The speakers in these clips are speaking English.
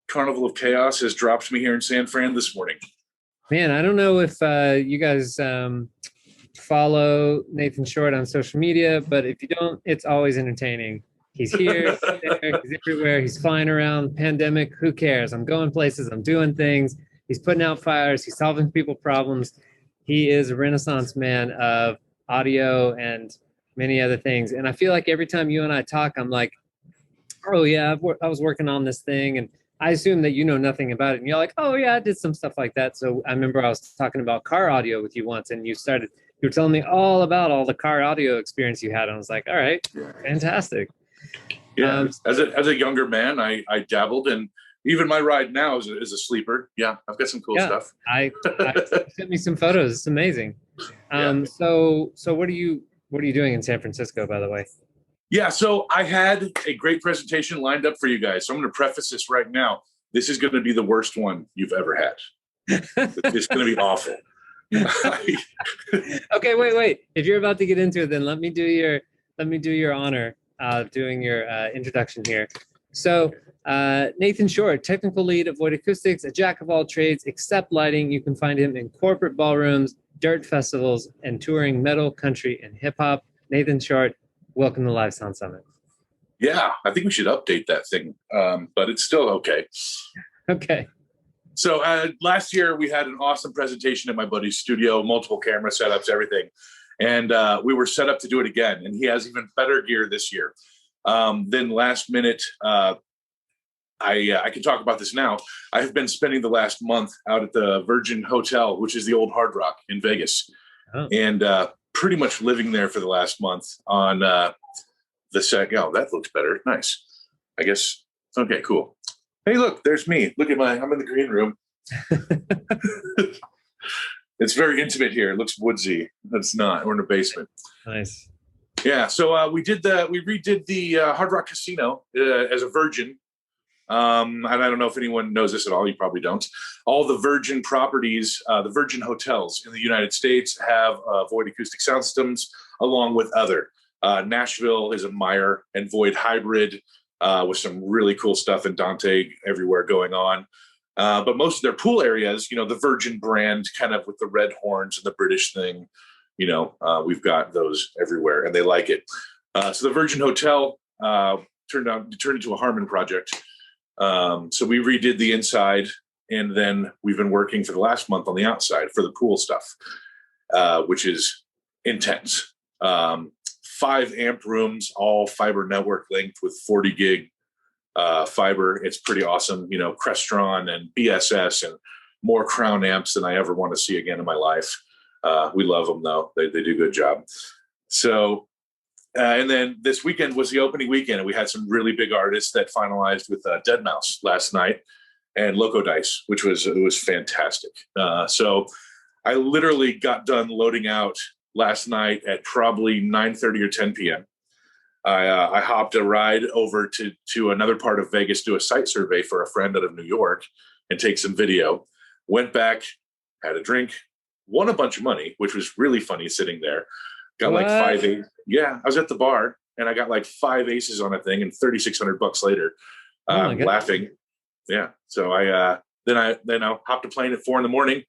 Carnival of Chaos has dropped me here in San Fran this morning. Man, I don't know if you guys follow Nathan Short on social media, but if you don't, it's always entertaining. He's here, he's there, he's everywhere, he's flying around. Pandemic, who cares? I'm going places, I'm doing things. He's putting out fires, he's solving people problems. He is a renaissance man of audio and many other things. And I feel like every time you and I talk, I'm like, oh yeah, I was working on this thing, and I assume that you know nothing about it. And you're like, oh yeah, I did some stuff like that. So I remember I was talking about car audio with you once, and you were telling me all about all the car audio experience you had. And I was like, all right, fantastic. Yeah, as a younger man, I dabbled, and even my ride now is a sleeper. Yeah, I've got some cool stuff. I sent me some photos. It's amazing. So what are you doing in San Francisco, by the way? Yeah, so I had a great presentation lined up for you guys. So I'm going to preface this right now. This is going to be the worst one you've ever had. It's going to be awful. Okay, wait. If you're about to get into it, then let me do your honor doing your introduction here. So Nathan Short, technical lead of Void Acoustics, a jack of all trades except lighting. You can find him in corporate ballrooms, dirt festivals, and touring metal, country, and hip hop. Nathan Short, welcome to Live Sound Summit. Yeah, I think we should update that thing, but it's still okay. Okay. So last year we had an awesome presentation at my buddy's studio, multiple camera setups, everything. And we were set up to do it again. And he has even better gear this year. Then last minute, I can talk about this now. I have been spending the last month out at the Virgin Hotel, which is the old Hard Rock in Vegas. Oh. And pretty much living there for the last month on the set. Oh, that looks better. Nice. I guess. Okay, cool. Hey, look, there's me. Look at I'm in the green room. It's very intimate here. It looks woodsy. It's not. We're in a basement. Nice. Yeah. So we redid the Hard Rock Casino as a Virgin. And I don't know if anyone knows this at all. You probably don't. All the Virgin properties, the Virgin hotels in the United States have Void acoustic sound systems, along with other. Nashville is a Meyer and Void hybrid with some really cool stuff in Dante everywhere going on. But most of their pool areas, the Virgin brand, kind of with the red horns and the British thing, we've got those everywhere, and they like it. So the Virgin Hotel turned into a Harman project. So we redid the inside, and then we've been working for the last month on the outside for the pool stuff, which is intense. 5 amp rooms, all fiber network linked with 40 gig fiber. It's pretty awesome. Crestron and BSS and more Crown amps than I ever want to see again in my life. We love them though. They do a good job. So, and then this weekend was the opening weekend, and we had some really big artists that finalized with Deadmau5 last night and Loco Dice, which was fantastic. So I literally got done loading out last night at probably 9:30 or 10 p.m. I hopped a ride over to another part of Vegas, do a site survey for a friend out of New York and take some video. Went back, had a drink, won a bunch of money, which was really funny sitting there. Got like 5 aces. Yeah, I was at the bar and I got like 5 aces on a thing, and $3,600 later, laughing. Yeah. So then I hopped a plane at 4 a.m.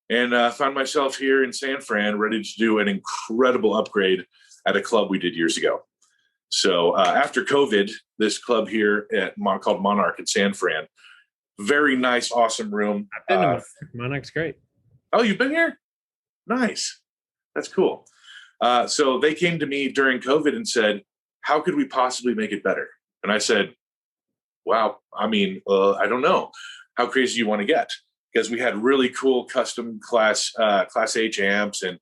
and found myself here in San Fran, ready to do an incredible upgrade at a club we did years ago. So after COVID, this club here called Monarch in San Fran, very nice, awesome room. I've been to Monarch. Monarch's great. Oh, you've been here? Nice. That's cool. So they came to me during COVID and said, how could we possibly make it better? And I said, wow, I don't know. How crazy you want to get? Because we had really cool custom Class H amps. And,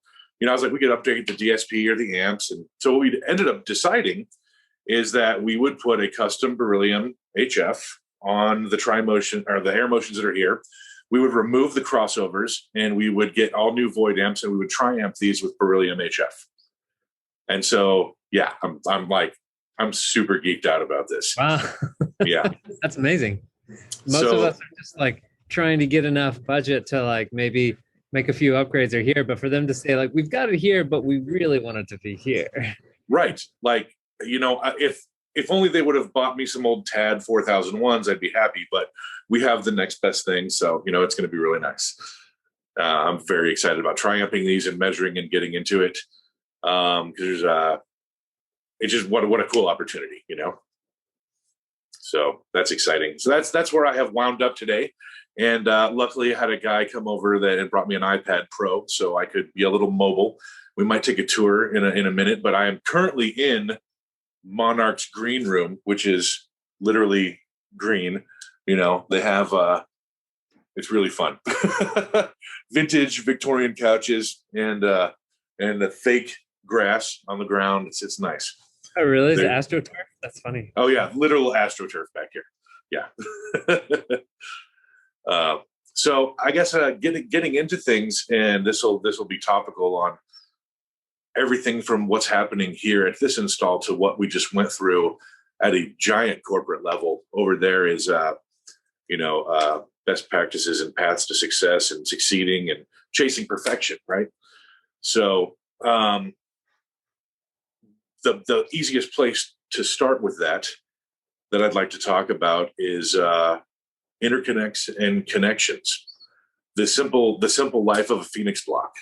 I was like, we could upgrade the DSP or the amps. And so what we ended up deciding is that we would put a custom Beryllium HF on the Tri-Motion or the Air Motions that are here. We would remove the crossovers, and we would get all new Void amps, and we would tri-amp these with Beryllium HF. And so, yeah, I'm super geeked out about this. Wow. Yeah. That's amazing. Most of us are just like trying to get enough budget to like maybe make a few upgrades or here, but for them to say like, we've got it here, but we really want it to be here. Right. Like, if only they would have bought me some old TAD 4001s, I'd be happy. But we have the next best thing. So, it's going to be really nice. I'm very excited about tri-amping these and measuring and getting into it. Because it's just what a cool opportunity, So that's exciting. So that's where I have wound up today. And luckily, I had a guy come over and brought me an iPad Pro, so I could be a little mobile. We might take a tour in a minute, but I am currently in Monarch's green room, which is literally green. They have it's really fun. Vintage Victorian couches and the fake grass on the ground. It's nice. Oh, really? Is it AstroTurf? That's funny. Oh yeah, literal AstroTurf back here. Yeah. So I guess getting into things, and this will be topical on everything from what's happening here at this install to what we just went through at a giant corporate level. Over there is best practices and paths to success and succeeding and chasing perfection, right? So the easiest place to start with that I'd like to talk about is interconnects and connections. The simple life of a Phoenix block,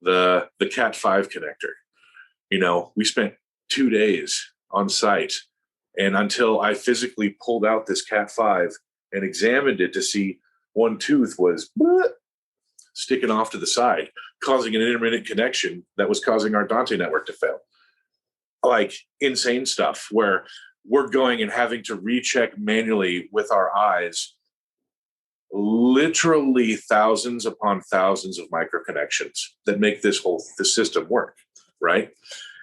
the Cat5 connector. We spent 2 days on site, and until I physically pulled out this Cat5 and examined it to see one tooth was sticking off to the side, causing an intermittent connection that was causing our Dante network to fail. Like insane stuff where we're going and having to recheck manually with our eyes literally thousands upon thousands of micro connections that make the system work, right?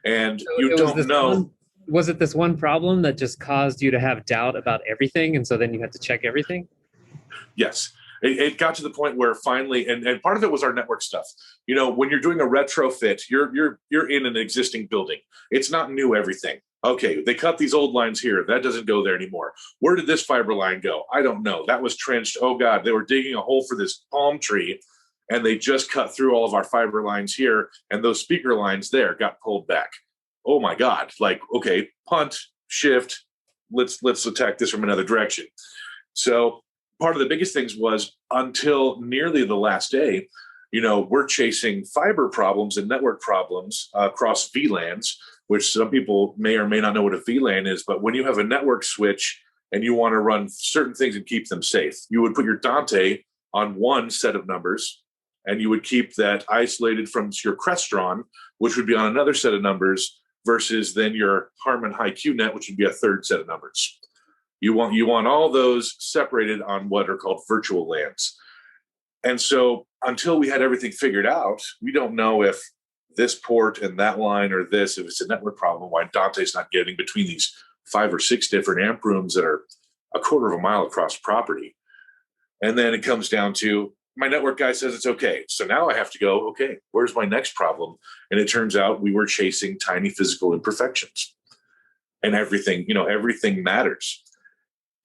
And so you don't know. Was it this one problem that just caused you to have doubt about everything, and so then you had to check everything? Yes. It got to the point where finally, and part of it was our network stuff. When you're doing a retrofit, you're in an existing building. It's not new everything. Okay, they cut these old lines here. That doesn't go there anymore. Where did this fiber line go? I don't know. That was trenched. Oh God, they were digging a hole for this palm tree, and they just cut through all of our fiber lines here, and those speaker lines there got pulled back. Oh my God! Like, okay, punt, shift. Let's attack this from another direction. So part of the biggest things was until nearly the last day, we're chasing fiber problems and network problems across VLANs, which some people may or may not know what a VLAN is. But when you have a network switch and you want to run certain things and keep them safe, you would put your Dante on one set of numbers, and you would keep that isolated from your Crestron, which would be on another set of numbers, versus then your Harman HiQ-Net, which would be a third set of numbers. You want all those separated on what are called virtual LANs. And so until we had everything figured out, we don't know if this port and that line or if it's a network problem, why Dante's not getting between these 5 or 6 different amp rooms that are a quarter of a mile across property. And then it comes down to my network guy says it's okay. So now I have to go, okay, where's my next problem? And it turns out we were chasing tiny physical imperfections. And everything matters.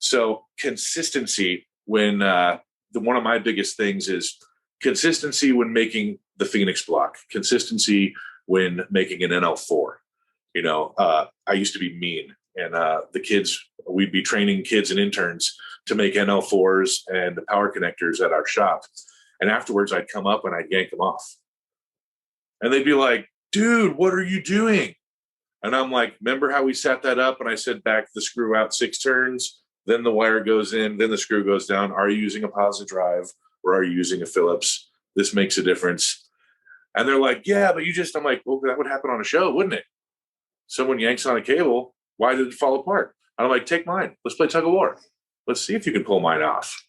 So consistency when one of my biggest things is consistency when making the Phoenix block, consistency when making an NL4. I used to be mean, and we'd be training kids and interns to make NL4s and power connectors at our shop. And afterwards I'd come up and I'd yank them off. And they'd be like, dude, what are you doing? And I'm like, remember how we set that up? And I said, back the screw out 6 turns. Then the wire goes in, then the screw goes down. Are you using a positive drive or are you using a Phillips? This makes a difference. And they're like, yeah, but I'm like, well, that would happen on a show, wouldn't it? Someone yanks on a cable. Why did it fall apart? And I'm like, take mine. Let's play tug of war. Let's see if you can pull mine off.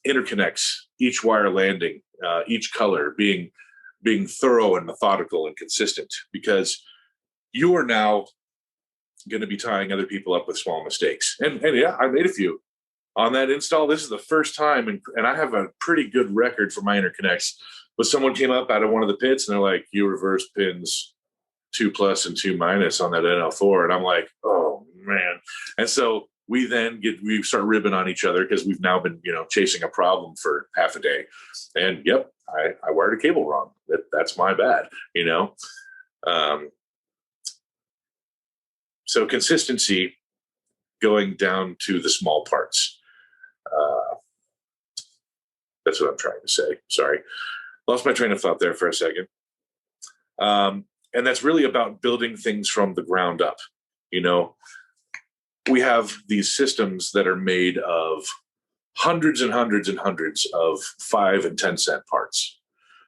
Interconnects, each wire landing, each color being thorough and methodical and consistent, because you are now going to be tying other people up with small mistakes. And yeah, I made a few on that install. This is the first time, and I have a pretty good record for my interconnects, but someone came up out of one of the pits and they're like, you reverse pins 2+ and 2- on that NL4. And I'm like, oh man. And so we start ribbing on each other because we've now been, chasing a problem for half a day. And yep, I wired a cable wrong. That's my bad, So consistency going down to the small parts. That's what I'm trying to say. Sorry. Lost my train of thought there for a second. And that's really about building things from the ground up. You know, we have these systems that are made of hundreds and hundreds and hundreds of 5 and 10 cent parts.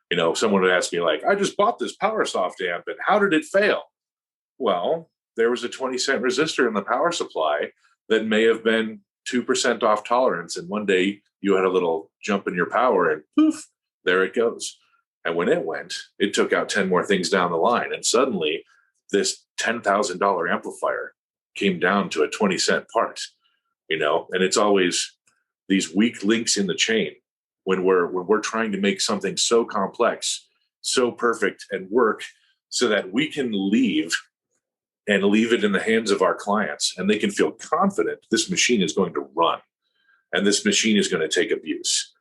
You know, someone would ask me, like, I just bought this PowerSoft amp and how did it fail? Well, there was a 20-cent resistor in the power supply that may have been 2% off tolerance. And one day you had a little jump in your power and poof, there it goes. And when it went, it took out 10 more things down the line. And suddenly this $10,000 amplifier came down to a 20-cent part, you know, and it's always these weak links in the chain when we're trying to make something so complex, so perfect and work so that we can leave it in the hands of our clients and they can feel confident this machine is going to run and this machine is going to take abuse.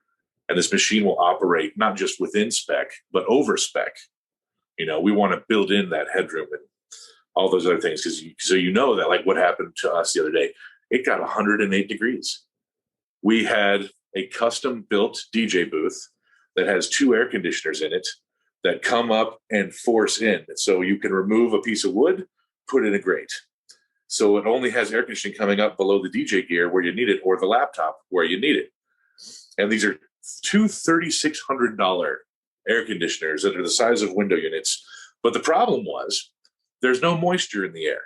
And this machine will operate not just within spec, but over spec. You know, we want to build in that headroom and all those other things. So you know that, like what happened to us the other day, it got 108 degrees. We had a custom built DJ booth that has 2 air conditioners in it that come up and force in. So you can remove a piece of wood, put in a grate. So it only has air conditioning coming up below the DJ gear where you need it, or the laptop where you need it. And these are 2 $3,600 air conditioners that are the size of window units. But the problem was there's no moisture in the air.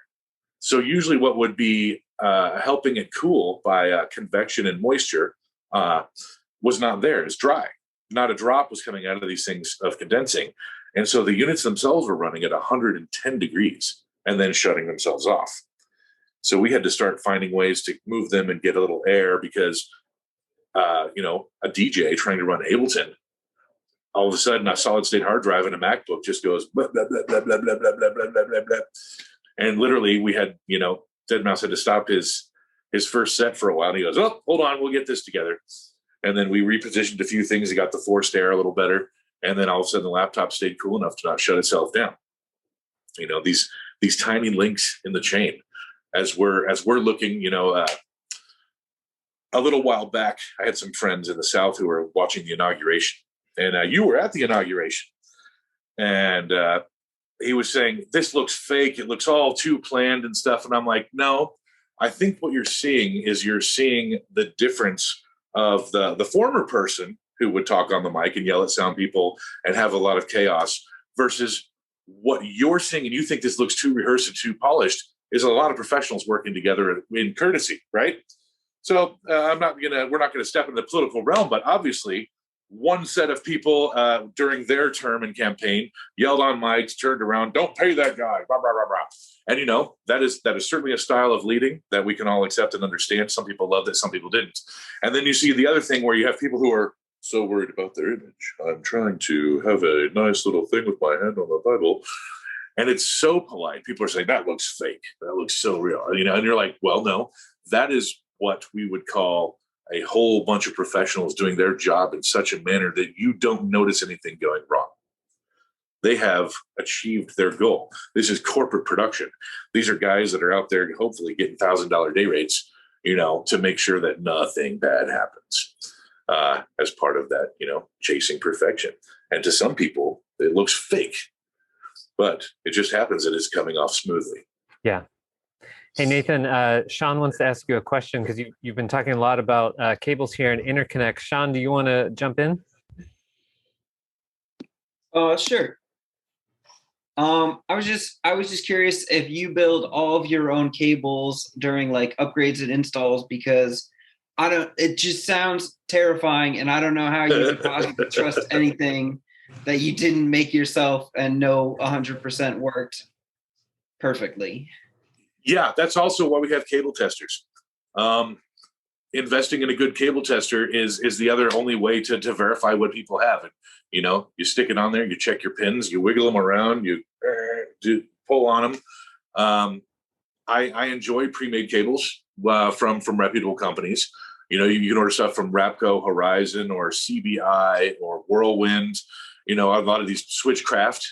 So usually what would be helping it cool by convection and moisture was not there. It's dry. Not a drop was coming out of these things of condensing. And so the units themselves were running at 110 degrees and then shutting themselves off. So we had to start finding ways to move them and get a little air because you know, a DJ trying to run Ableton, all of a sudden a solid state hard drive and a MacBook just goes blah, blah, blah, blah, blah, blah, blah, blah, blah, blah, blah, blah. And literally we had, you know, Deadmau5 had to stop his first set for a while. And he goes, oh, hold on, we'll get this together. And then we repositioned a few things. He got the forced air a little better. And then all of a sudden the laptop stayed cool enough to not shut itself down. You know, these tiny links in the chain as we're looking, you know, a little while back, I had some friends in the South who were watching the inauguration, and you were at the inauguration. And he was saying, this looks fake. It looks all too planned and stuff. And I'm like, no, I think what you're seeing is you're seeing the difference of the former person who would talk on the mic and yell at sound people and have a lot of chaos versus what you're seeing. And you think this looks too rehearsed and too polished is a lot of professionals working together in courtesy, right? So we're not going to step into the political realm, but obviously one set of people during their term and campaign yelled on mics, turned around, don't pay that guy, blah, blah, blah, blah. And, you know, that is certainly a style of leading that we can all accept and understand. Some people loved it, some people didn't. And then you see the other thing where you have people who are so worried about their image. I'm trying to have a nice little thing with my hand on the Bible. And it's so polite. People are saying, that looks fake. That looks so real. You know, and you're like, well, no, that is what we would call a whole bunch of professionals doing their job in such a manner that you don't notice anything going wrong. They have achieved their goal. This is corporate production. These are guys that are out there hopefully getting $1,000 day rates, you know, to make sure that nothing bad happens as part of that, you know, chasing perfection. And to some people, it looks fake, but it just happens that it's coming off smoothly. Yeah. Hey, Nathan, Sean wants to ask you a question because you've been talking a lot about cables here and interconnect. Sean, do you want to jump in? Sure. I was just curious if you build all of your own cables during like upgrades and installs, because it just sounds terrifying and I don't know how you could possibly trust anything that you didn't make yourself and know 100% worked perfectly. Yeah, that's also why we have cable testers. Investing in a good cable tester is the only way to verify what people have. And, you know, you stick it on there, you check your pins, you wiggle them around, you pull on them. I enjoy pre-made cables from reputable companies. You know, you can order stuff from Rapco, Horizon, or CBI, or Whirlwind. You know, a lot of these Switchcraft,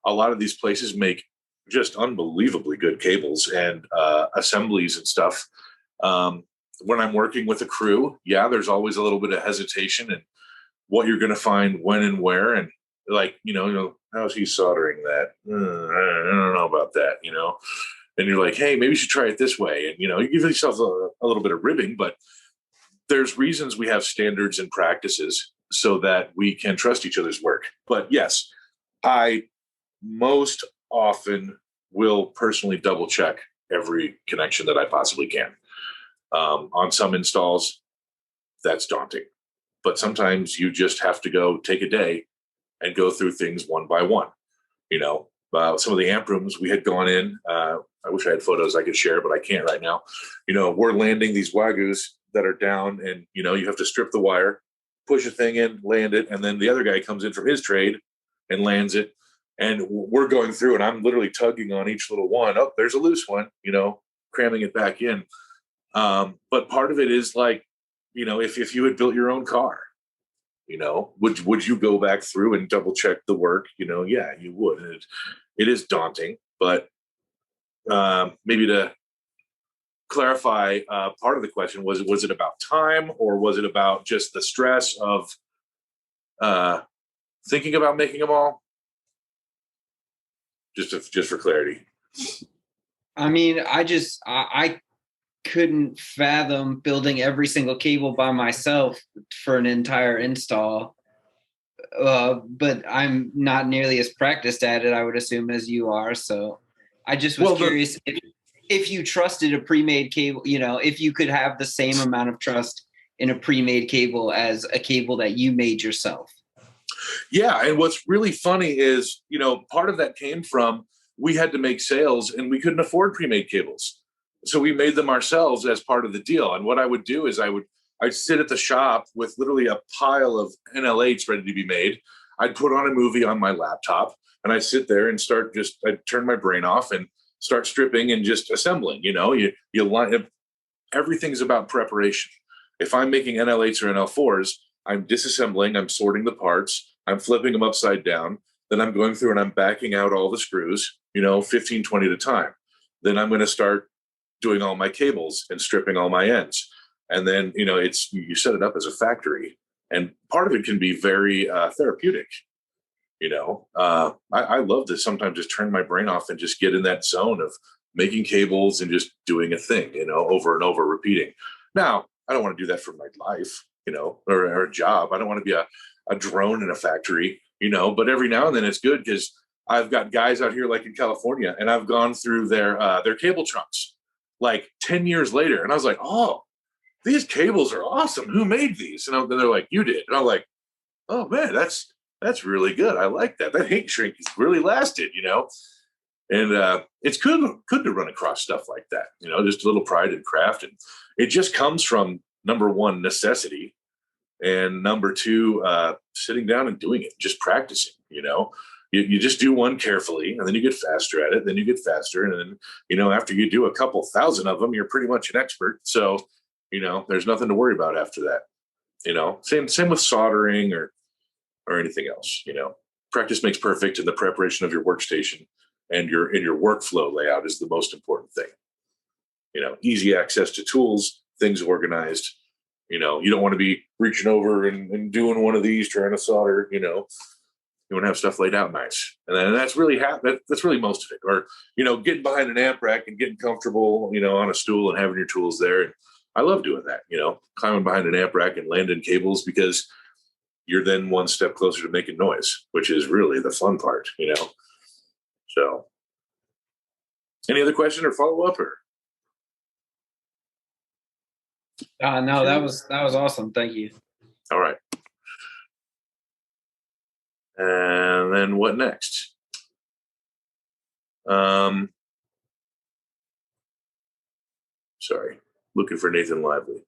a lot of these places make just unbelievably good cables and assemblies and stuff When I'm working with a crew, yeah, there's always a little bit of hesitation and what you're going to find when and where. And like, how's he soldering that? I don't know about that, and you're like, hey, maybe you should try it this way. And, you give yourself a little bit of ribbing, but there's reasons we have standards and practices so that we can trust each other's work. But yes, I most often will personally double check every connection that I possibly can. On some installs, that's daunting, but sometimes you just have to go take a day and go through things one by one. Some of the amp rooms we had gone in, I wish I had photos I could share, but I can't right now. We're landing these Wagyus that are down, and you have to strip the wire, push a thing in, land it, and then the other guy comes in from his trade and lands it. And we're going through, and I'm literally tugging on each little one. Oh, there's a loose one, cramming it back in. But part of it is like, if you had built your own car, would you go back through and double check the work? Yeah, you would. And it is daunting, but maybe to clarify, part of the question was it about time, or was it about just the stress of thinking about making them all? Just for clarity. I mean, I couldn't fathom building every single cable by myself for an entire install. But I'm not nearly as practiced at it, I would assume, as you are. So I just was curious if you trusted a pre-made cable, if you could have the same amount of trust in a pre-made cable as a cable that you made yourself. Yeah. And what's really funny is, part of that came from, we had to make sales and we couldn't afford pre-made cables. So we made them ourselves as part of the deal. And what I would do is I'd sit at the shop with literally a pile of NL8s ready to be made. I'd put on a movie on my laptop and I'd sit there and I'd turn my brain off and start stripping and just assembling. You line up, everything's about preparation. If I'm making NL8s or NL4s, I'm disassembling, I'm sorting the parts, I'm flipping them upside down. Then I'm going through and I'm backing out all the screws, 15, 20 at a time. Then I'm going to start doing all my cables and stripping all my ends. And then, you set it up as a factory, and part of it can be very therapeutic. I love to sometimes just turn my brain off and just get in that zone of making cables and just doing a thing, over and over, repeating. Now, I don't want to do that for my life, or a job. I don't want to be a drone in a factory, but every now and then it's good because I've got guys out here like in California, and I've gone through their cable trunks like 10 years later. And I was like, oh, these cables are awesome. Who made these? And they're like, you did. And I'm like, oh man, that's really good. I like that. That heat shrink has really lasted, and it's good to run across stuff like that, just a little pride in craft. And it just comes from, number one, necessity. And number two, sitting down and doing it, just practicing, you just do one carefully, and then you get faster at it. Then you get faster. And then, after you do a couple thousand of them, you're pretty much an expert. So, there's nothing to worry about after that, same with soldering or anything else, practice makes perfect, and the preparation of your workstation and your workflow layout is the most important thing. Easy access to tools, things organized. You don't want to be reaching over and doing one of these, trying to solder, you want to have stuff laid out nice. And then that's really that's really most of it. Or, getting behind an amp rack and getting comfortable, on a stool and having your tools there. And I love doing that, climbing behind an amp rack and landing cables, because you're then one step closer to making noise, which is really the fun part, So any other question or follow up, or? No, that was awesome. Thank you. All right. And then what next? Sorry, looking for Nathan Lively.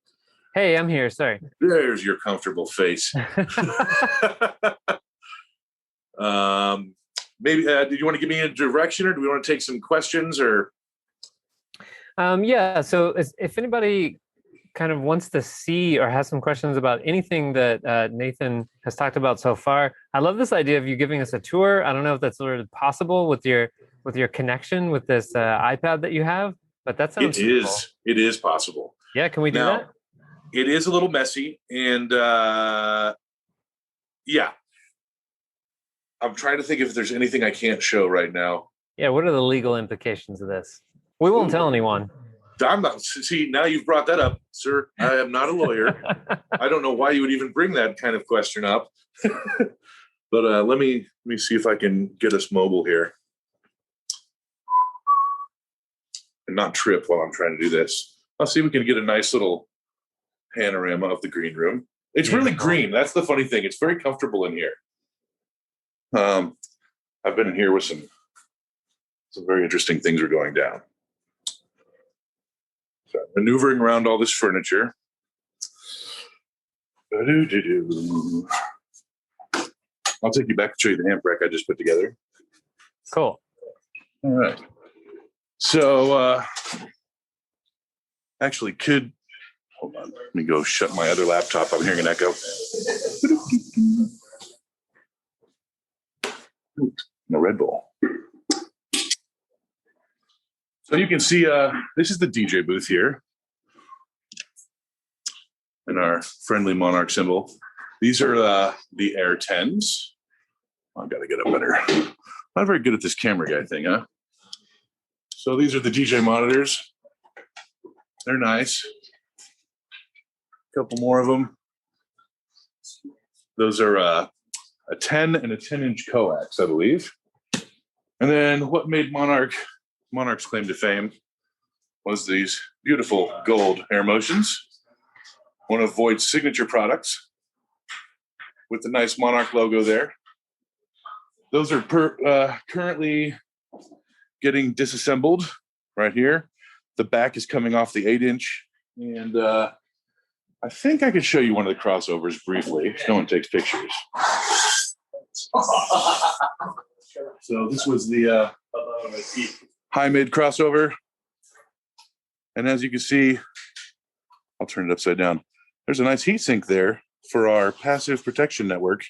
Hey, I'm here. Sorry. There's your comfortable face. Maybe did you want to give me a direction, or do we want to take some questions, or? Yeah. So if anybody kind of wants to see or has some questions about anything that Nathan has talked about so far, I love this idea of you giving us a tour. I don't know if that's sort of possible with your connection with this iPad that you have, but that sounds It is possible. Yeah, can we do Now, that? it is a little messy, and yeah, I'm trying to think if there's anything I can't show right now. Yeah, what are the legal implications of this? We won't tell anyone. I'm not. See, now you've brought that up, sir. I am not a lawyer. I don't know why you would even bring that kind of question up. But let me see if I can get us mobile here and not trip while I'm trying to do this. I'll see if we can get a nice little panorama of the green room. It's really green. That's the funny thing. It's very comfortable in here. I've been in here with some very interesting things are going down. So maneuvering around all this furniture. I'll take you back and show you the amp rack I just put together. Cool. All right. So actually hold on. Let me go shut my other laptop. I'm hearing an echo. No Red Bull. So you can see this is the DJ booth here. And our friendly Monarch symbol. These are the Air 10s. I've got to get a better. Not very good at this camera guy thing, huh? So these are the DJ monitors. They're nice. A couple more of them. Those are a 10 and a 10-inch coax, I believe. And then what made Monarch's claim to fame was these beautiful gold Air Motions, one of Voigt's signature products, with the nice Monarch logo there. Those are currently getting disassembled right here. The back is coming off the 8-inch. And I think I could show you one of the crossovers briefly if no one takes pictures. So this was the high-mid crossover. And as you can see, I'll turn it upside down. There's a nice heatsink there for our passive protection network,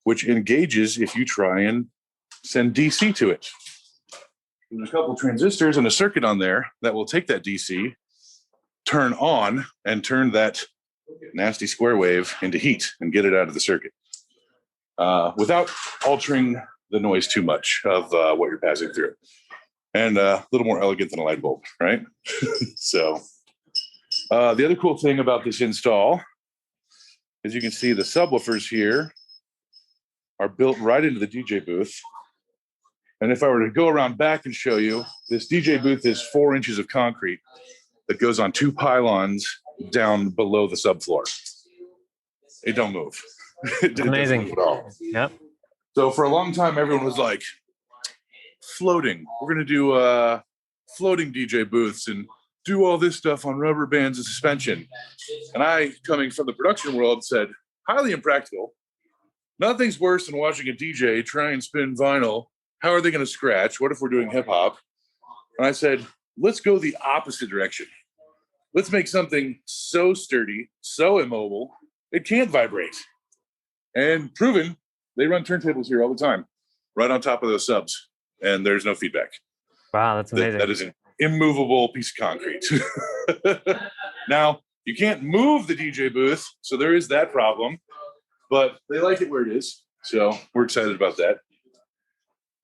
which engages if you try and send DC to it. There's a couple transistors and a circuit on there that will take that DC, turn on, and turn that nasty square wave into heat and get it out of the circuit without altering the noise too much of what you're passing through. And a little more elegant than a light bulb, right? So the other cool thing about this install is you can see the subwoofers here are built right into the DJ booth. And if I were to go around back and show you, this DJ booth is 4 inches of concrete that goes on 2 pylons down below the subfloor. It don't move. It Amazing. doesn't move at all. Yep. So for a long time, everyone was like, floating. We're going to do floating DJ booths and do all this stuff on rubber bands and suspension. And I, coming from the production world, said, highly impractical. Nothing's worse than watching a DJ try and spin vinyl. How are they going to scratch? What if we're doing hip hop? And I said, let's go the opposite direction. Let's make something so sturdy, so immobile, it can't vibrate. And proven, they run turntables here all the time, right on top of those subs, and there's no feedback. Wow, that's amazing. That is an immovable piece of concrete. Now, you can't move the DJ booth, so there is that problem, but they like it where it is, so we're excited about that.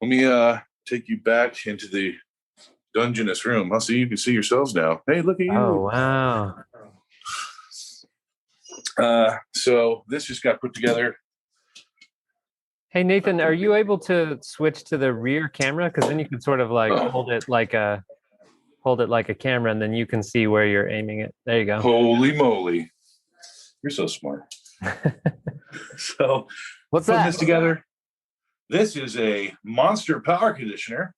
Let me take you back into the dungeness room. I'll see you can see yourselves now. Hey, look at you. Oh, wow. So this just got put together. Hey, Nathan, are you able to switch to the rear camera? Because then you can sort of like hold it like a camera, and then you can see where you're aiming it. There you go. Holy moly. You're so smart. So What's putting that? this together. This is a monster power conditioner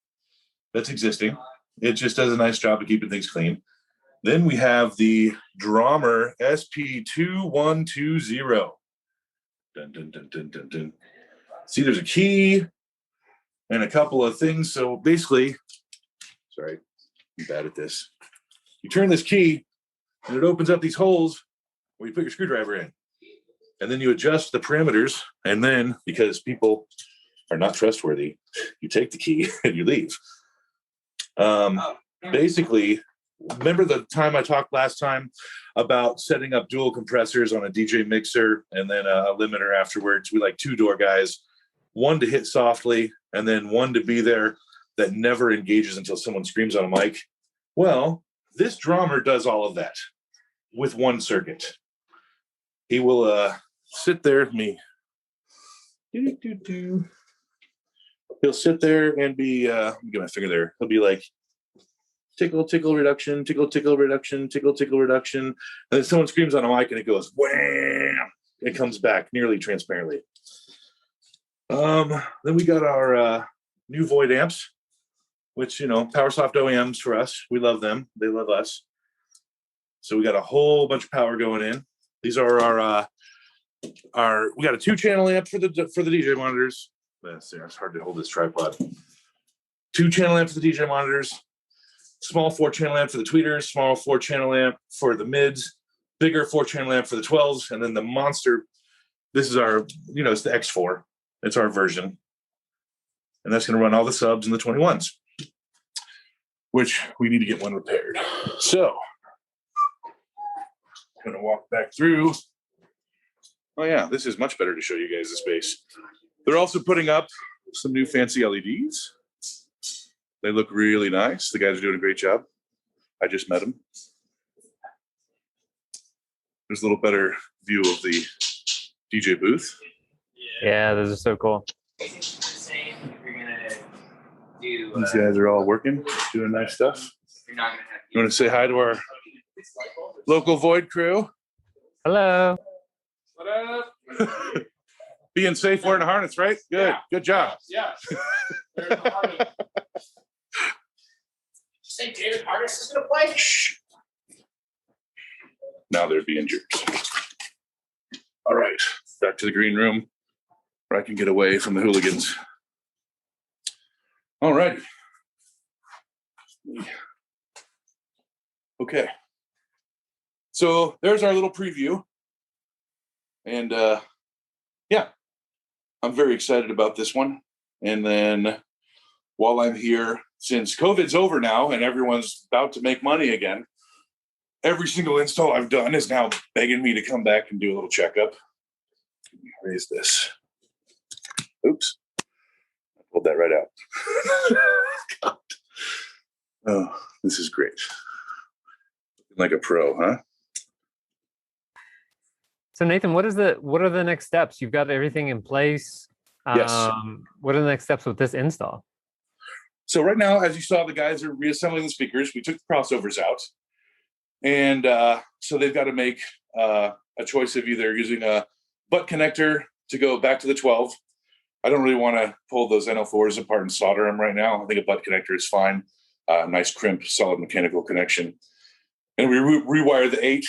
that's existing. It just does a nice job of keeping things clean. Then we have the Drummer SP2120. Dun, dun, dun, dun, dun, dun. See, there's a key and a couple of things. So basically, sorry, I'm bad at this. You turn this key and it opens up these holes where you put your screwdriver in. And then you adjust the parameters. And then, because people are not trustworthy, you take the key and you leave. Basically, remember the time I talked last time about setting up dual compressors on a DJ mixer and then a limiter afterwards? We like 2-door guys, one to hit softly and then one to be there that never engages until someone screams on a mic. Well, this drummer does all of that with one circuit. He will sit there with me. He'll sit there and be, let me get my finger there. He'll be like, tickle, tickle, reduction, tickle, tickle, reduction, tickle, tickle, reduction. And then someone screams on a mic and it goes, wham! It comes back nearly transparently. Then we got our new Void amps, which, PowerSoft OEMs for us. We love them. They love us. So we got a whole bunch of power going in. These are our we got a 2-channel amp for the DJ monitors. It's hard to hold this tripod. 2-channel amp for the DJ monitors, small 4-channel amp for the tweeters, small 4-channel amp for the mids, bigger 4-channel amp for the 12s, and then the monster. This is our, it's the X4. It's our version. And that's going to run all the subs and the 21s, which we need to get one repaired. So I'm going to walk back through. Oh, yeah, this is much better to show you guys the space. They're also putting up some new fancy LEDs. They look really nice. The guys are doing a great job. I just met them. There's a little better view of the DJ booth. Yeah, those are so cool. These guys are all working, doing nice stuff. You want to say hi to our local Void crew? Hello. What up? Being safe wearing a harness, right? Good. Yeah. Good job. Yeah. Say David Harness is going to play? Shh. Now they're being jerks. All right. Back to the green room where I can get away from the hooligans. All right. Okay. So there's our little preview. And yeah, I'm very excited about this one. And then while I'm here, since COVID's over now and everyone's about to make money again, every single install I've done is now begging me to come back and do a little checkup. Let me raise this. Oops. I pulled that right out. God. Oh, this is great. Looking like a pro, huh? So Nathan, what are the next steps? You've got everything in place. Yes. What are the next steps with this install? So right now, as you saw, the guys are reassembling the speakers. We took the crossovers out. And so they've got to make a choice of either using a butt connector to go back to the 12. I don't really want to pull those NL4s apart and solder them right now. I think a butt connector is fine. Nice crimp, solid mechanical connection. And we rewired the 8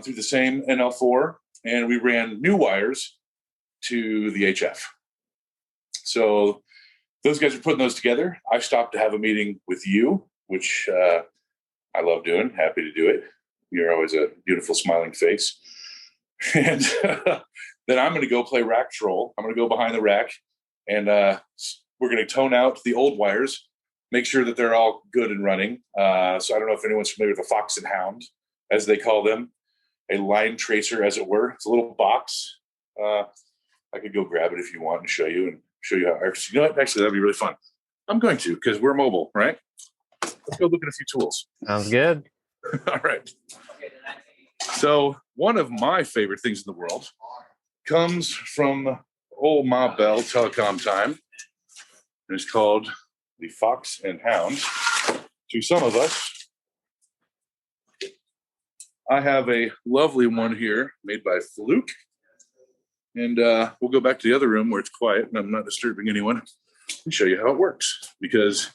through the same NL4. And we ran new wires to the HF. So those guys are putting those together. I stopped to have a meeting with you, which I love doing. Happy to do it. You're always a beautiful smiling face. And then I'm going to go play rack troll. I'm going to go behind the rack and we're going to tone out the old wires, make sure that they're all good and running. So I don't know if anyone's familiar with the Fox and Hound, as they call them. A line tracer, as it were. It's a little box. I could go grab it if you want and show you how. You know what? Actually, that'd be really fun. I'm going to, because we're mobile, right? Let's go look at a few tools. Sounds good. All right. So one of my favorite things in the world comes from old Ma Bell Telecom time. It's called the Fox and Hound. To some of us, I have a lovely one here made by Fluke. And we'll go back to the other room where it's quiet and I'm not disturbing anyone and show you how it works, because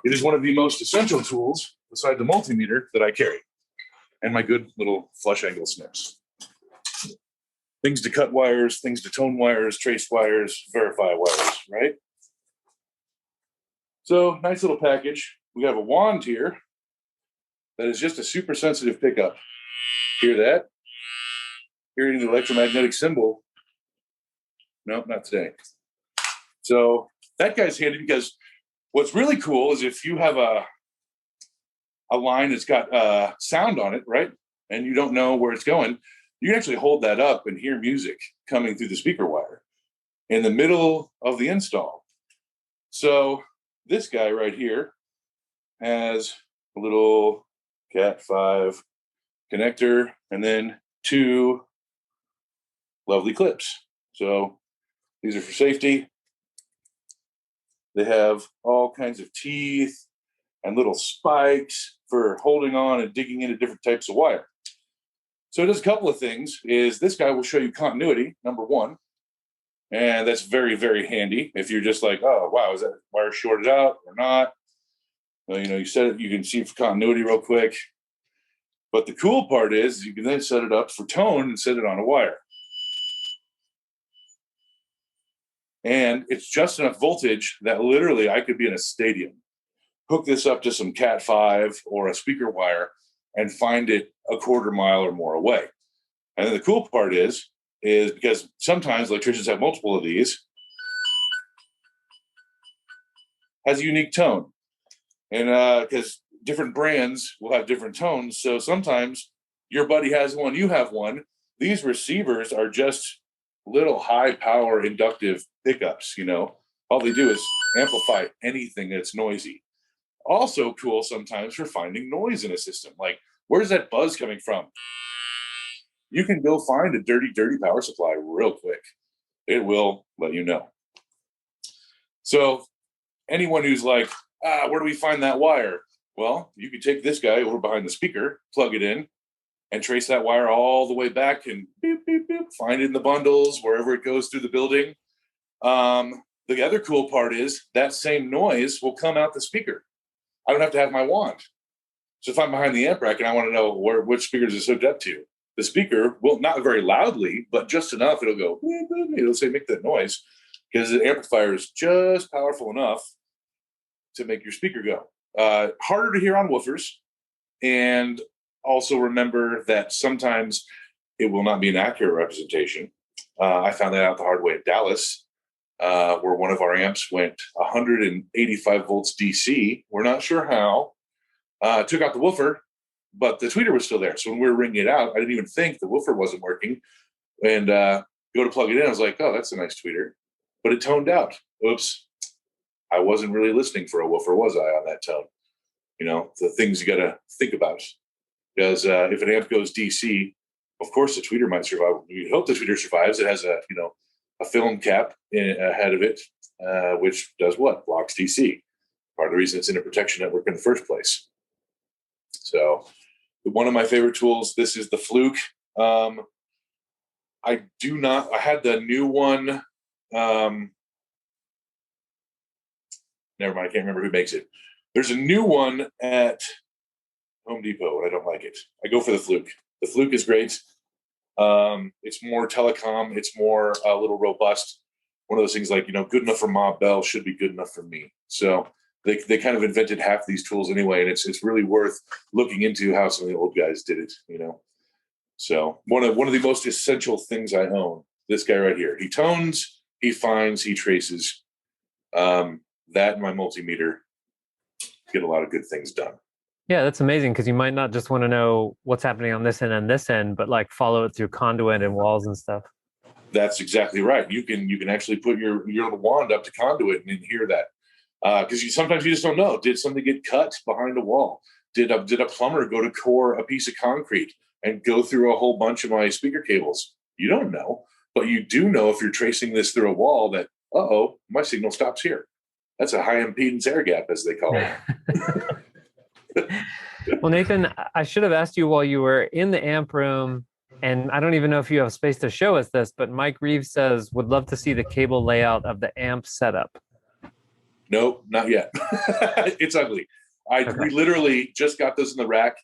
it is one of the most essential tools beside the multimeter that I carry and my good little flush angle snips. Things to cut wires, things to tone wires, trace wires, verify wires, right? So nice little package. We have a wand here that is just a super sensitive pickup. Hear that? Hearing the electromagnetic symbol. No, not today. So that guy's handy because what's really cool is if you have a a line that's got sound on it, right? And you don't know where it's going, you can actually hold that up and hear music coming through the speaker wire in the middle of the install. So this guy right here has a little Cat5 connector and then 2 lovely clips. So these are for safety. They have all kinds of teeth and little spikes for holding on and digging into different types of wire. So it does a couple of things. Is this guy will show you continuity, number one. And that's very, very handy. If you're just like, oh, wow, is that wire shorted out or not? Well, you set it, you can see for continuity real quick. But the cool part is you can then set it up for tone and set it on a wire. And it's just enough voltage that literally I could be in a stadium, hook this up to some Cat5 or a speaker wire and find it a quarter mile or more away. And then the cool part is because sometimes electricians have multiple of these, has a unique tone. And because different brands will have different tones. So sometimes your buddy has one, you have one. These receivers are just little high power inductive pickups, all they do is amplify anything that's noisy. Also cool sometimes for finding noise in a system. Like, where's that buzz coming from? You can go find a dirty power supply real quick. It will let you know. So anyone who's like, where do we find that wire? Well, you can take this guy over behind the speaker, plug it in, and trace that wire all the way back and beep, beep, beep, find it in the bundles, wherever it goes through the building. The other cool part is that same noise will come out the speaker. I don't have to have my wand. So if I'm behind the amp rack and I want to know which speakers it's hooked up to, the speaker will, not very loudly, but just enough, it'll go, beep, beep, beep. It'll say, make that noise, because the amplifier is just powerful enough to make your speaker go. Harder to hear on woofers. And also remember that sometimes it will not be an accurate representation. I found that out the hard way at Dallas, where one of our amps went 185 volts DC. We're not sure how. Took out the woofer, but the tweeter was still there. So when we were ringing it out, I didn't even think the woofer wasn't working. And go to plug it in, I was like, oh, that's a nice tweeter. But it toned out. Oops. I wasn't really listening for a woofer, was I, on that tone? The things you got to think about. Because if an amp goes DC, of course the tweeter might survive. We hope the tweeter survives. It has a film cap ahead of it, which does what? Blocks DC. Part of the reason it's in a protection network in the first place. So one of my favorite tools, this is the Fluke. I had the new one. Never mind, I can't remember who makes it. There's a new one at Home Depot, and I don't like it. I go for the Fluke. The Fluke is great. It's more telecom. It's more a little robust. One of those things like, good enough for Ma Bell should be good enough for me. So they kind of invented half these tools anyway, and it's really worth looking into how some of the old guys did it, So one of the most essential things I own, this guy right here. He tones, he finds, he traces. That and my multimeter get a lot of good things done. Yeah, that's amazing, because you might not just want to know what's happening on this end and this end, but like follow it through conduit and walls and stuff. That's exactly right. You can actually put your little wand up to conduit and hear that, because sometimes you just don't know. Did something get cut behind a wall? Did a plumber go to core a piece of concrete and go through a whole bunch of my speaker cables? You don't know, but you do know if you're tracing this through a wall that, my signal stops here. That's a high impedance air gap, as they call it. Well, Nathan, I should have asked you while you were in the amp room, and I don't even know if you have space to show us this, but Mike Reeves says, would love to see the cable layout of the amp setup. Nope, not yet. It's ugly. We literally just got this in the rack,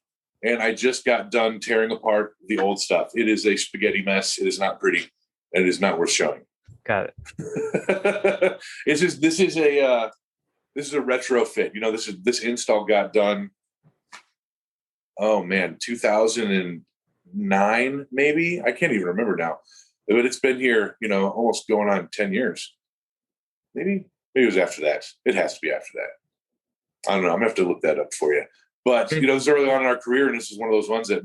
and I just got done tearing apart the old stuff. It is a spaghetti mess. It is not pretty, and it is not worth showing. Got it. This is a retrofit. This install got done. Oh man, 2009 maybe. I can't even remember now, but it's been here. Almost going on 10 years. Maybe it was after that. It has to be after that. I don't know. I'm gonna have to look that up for you. But you know, this is early on in our career, and this is one of those ones that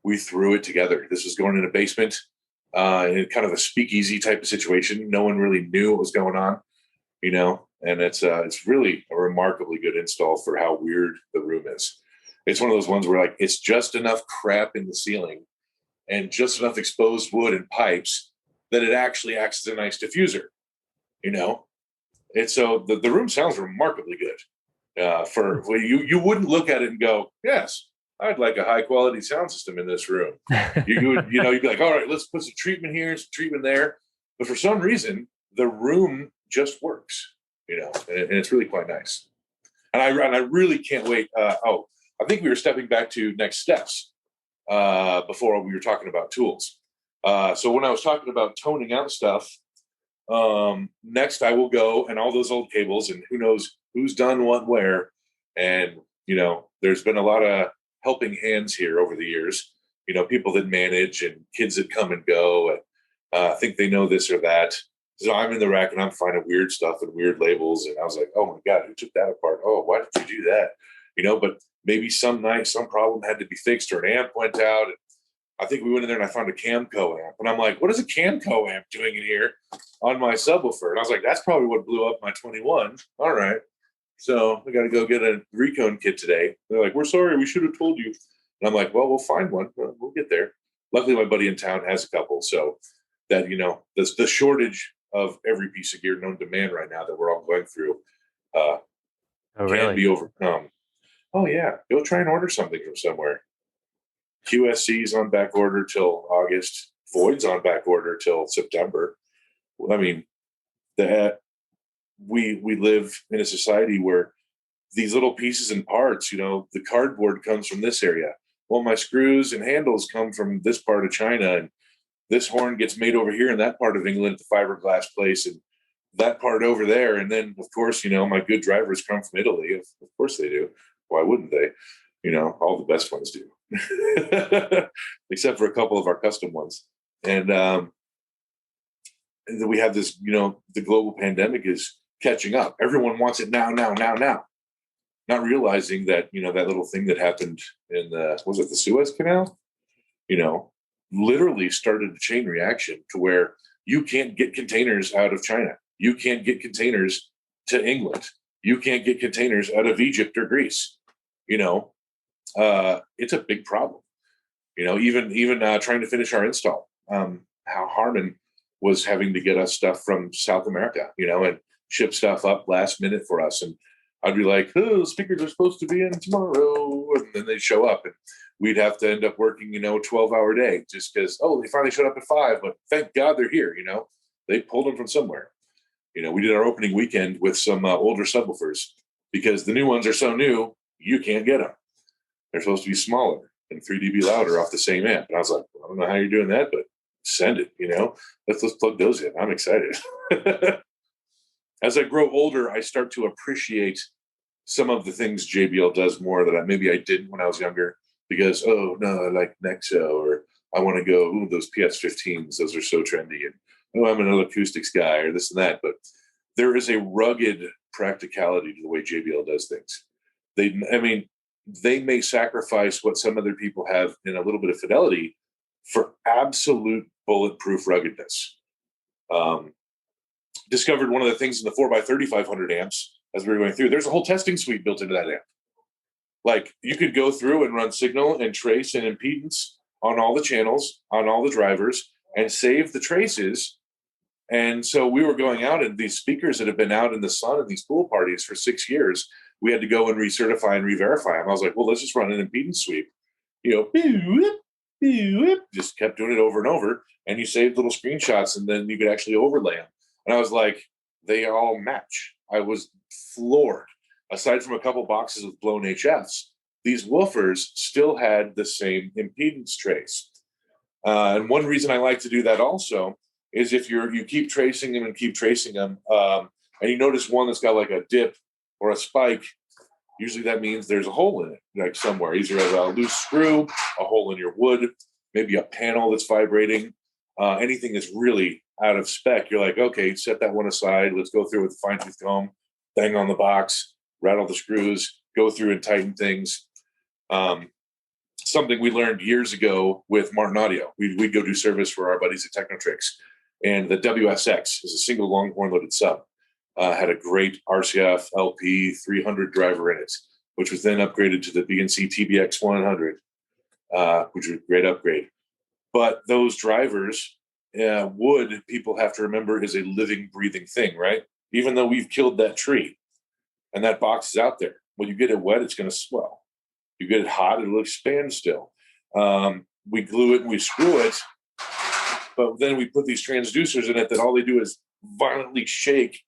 we threw it together. This was going in a basement, in kind of a speakeasy type of situation. No one really knew what was going on, you know, and it's really a remarkably good install for how weird the room is. It's one of those ones where like it's just enough crap in the ceiling and just enough exposed wood and pipes that it actually acts as a nice diffuser, you know. And so the room sounds remarkably good. For well, you wouldn't look at it and go, yes, I'd like a high quality sound system in this room. You'd be like, all right, let's put some treatment here, some treatment there. But for some reason, the room just works, you know, and it's really quite nice. And I really can't wait. I think we were stepping back to next steps before we were talking about tools. So when I was talking about toning out stuff, next I will go and all those old cables, and who knows who's done what where. And, you know, there's been a lot of helping hands here over the years, you know, people that manage and kids that come and go and think they know this or that. So I'm in the rack and I'm finding weird stuff and weird labels. And I was like, oh my God, who took that apart? Oh, why did you do that? You know, but maybe some night, some problem had to be fixed or an amp went out. And I think we went in there and I found a Camco amp. And I'm like, what is a Camco amp doing in here on my subwoofer? And I was like, that's probably what blew up my 21. All right. So we got to go get a recone kit today. They're like, we're sorry, we should have told you. And I'm like, well, we'll find one. We'll get there. Luckily, my buddy in town has a couple. So that, you know, the shortage of every piece of gear known to man right now that we're all going through can be overcome. Oh, yeah. Go try and order something from somewhere. QSC's on back order till August. Void's on back order till September. I mean, we live in a society where these little pieces and parts, you know, the cardboard comes from this area. Well, my screws and handles come from this part of China, and this horn gets made over here in that part of England at the fiberglass place, and that part over there. And then, of course, you know, my good drivers come from Italy. Of course they do. Why wouldn't they? You know, all the best ones do, except for a couple of our custom ones. And then we have this, you know, the global pandemic is catching up. Everyone wants it now. Not realizing that, you know, that little thing that happened in was it the Suez Canal? You know, literally started a chain reaction to where you can't get containers out of China. You can't get containers to England. You can't get containers out of Egypt or Greece. You know, it's a big problem. You know, even trying to finish our install. How Harman was having to get us stuff from South America, you know, and ship stuff up last minute for us. And I'd be like, oh, speakers are supposed to be in tomorrow. And then they'd show up and we'd have to end up working, you know, a 12-hour day just because, oh, they finally showed up at 5, but thank God they're here, you know. They pulled them from somewhere. You know, we did our opening weekend with some older subwoofers because the new ones are so new, you can't get them. They're supposed to be smaller and 3 dB louder off the same amp. And I was like, I don't know how you're doing that, but send it, you know. Let's plug those in. I'm excited. As I grow older, I start to appreciate some of the things JBL does more that maybe I didn't when I was younger because, oh, no, I like Nexo, or I want to go, ooh, those PS15s, those are so trendy. And, oh, I'm an acoustics guy or this and that. But there is a rugged practicality to the way JBL does things. They may sacrifice what some other people have in a little bit of fidelity for absolute bulletproof ruggedness. Discovered one of the things in the 4x3500 amps as we were going through. There's a whole testing suite built into that amp. Like you could go through and run signal and trace and impedance on all the channels, on all the drivers, and save the traces. And so we were going out, and these speakers that have been out in the sun in these pool parties for 6 years, we had to go and recertify and re-verify them. I was like, well, let's just run an impedance sweep. You know, just kept doing it over and over, and you saved little screenshots, and then you could actually overlay them. And I was like, they all match. I was floored. Aside from a couple boxes of blown HFs, these woofers still had the same impedance trace. And one reason I like to do that also is if you keep tracing them and keep tracing them, and you notice one that's got like a dip or a spike, usually that means there's a hole in it, like somewhere. Either a loose screw, a hole in your wood, maybe a panel that's vibrating, anything that's really out of spec. You're like, okay, set that one aside. Let's go through with the fine-tooth comb, bang on the box, rattle the screws, go through and tighten things. Something we learned years ago with Martin Audio. We'd go do service for our buddies at Technotrix, and the WSX is a single longhorn loaded sub. Had a great RCF LP 300 driver in it, which was then upgraded to the BNC TBX 100, which was a great upgrade. But those drivers, wood, people have to remember, is a living, breathing thing, right? Even though we've killed that tree and that box is out there, when you get it wet, it's going to swell. You get it hot, it'll expand still. We glue it and we screw it, but then we put these transducers in it that all they do is violently shake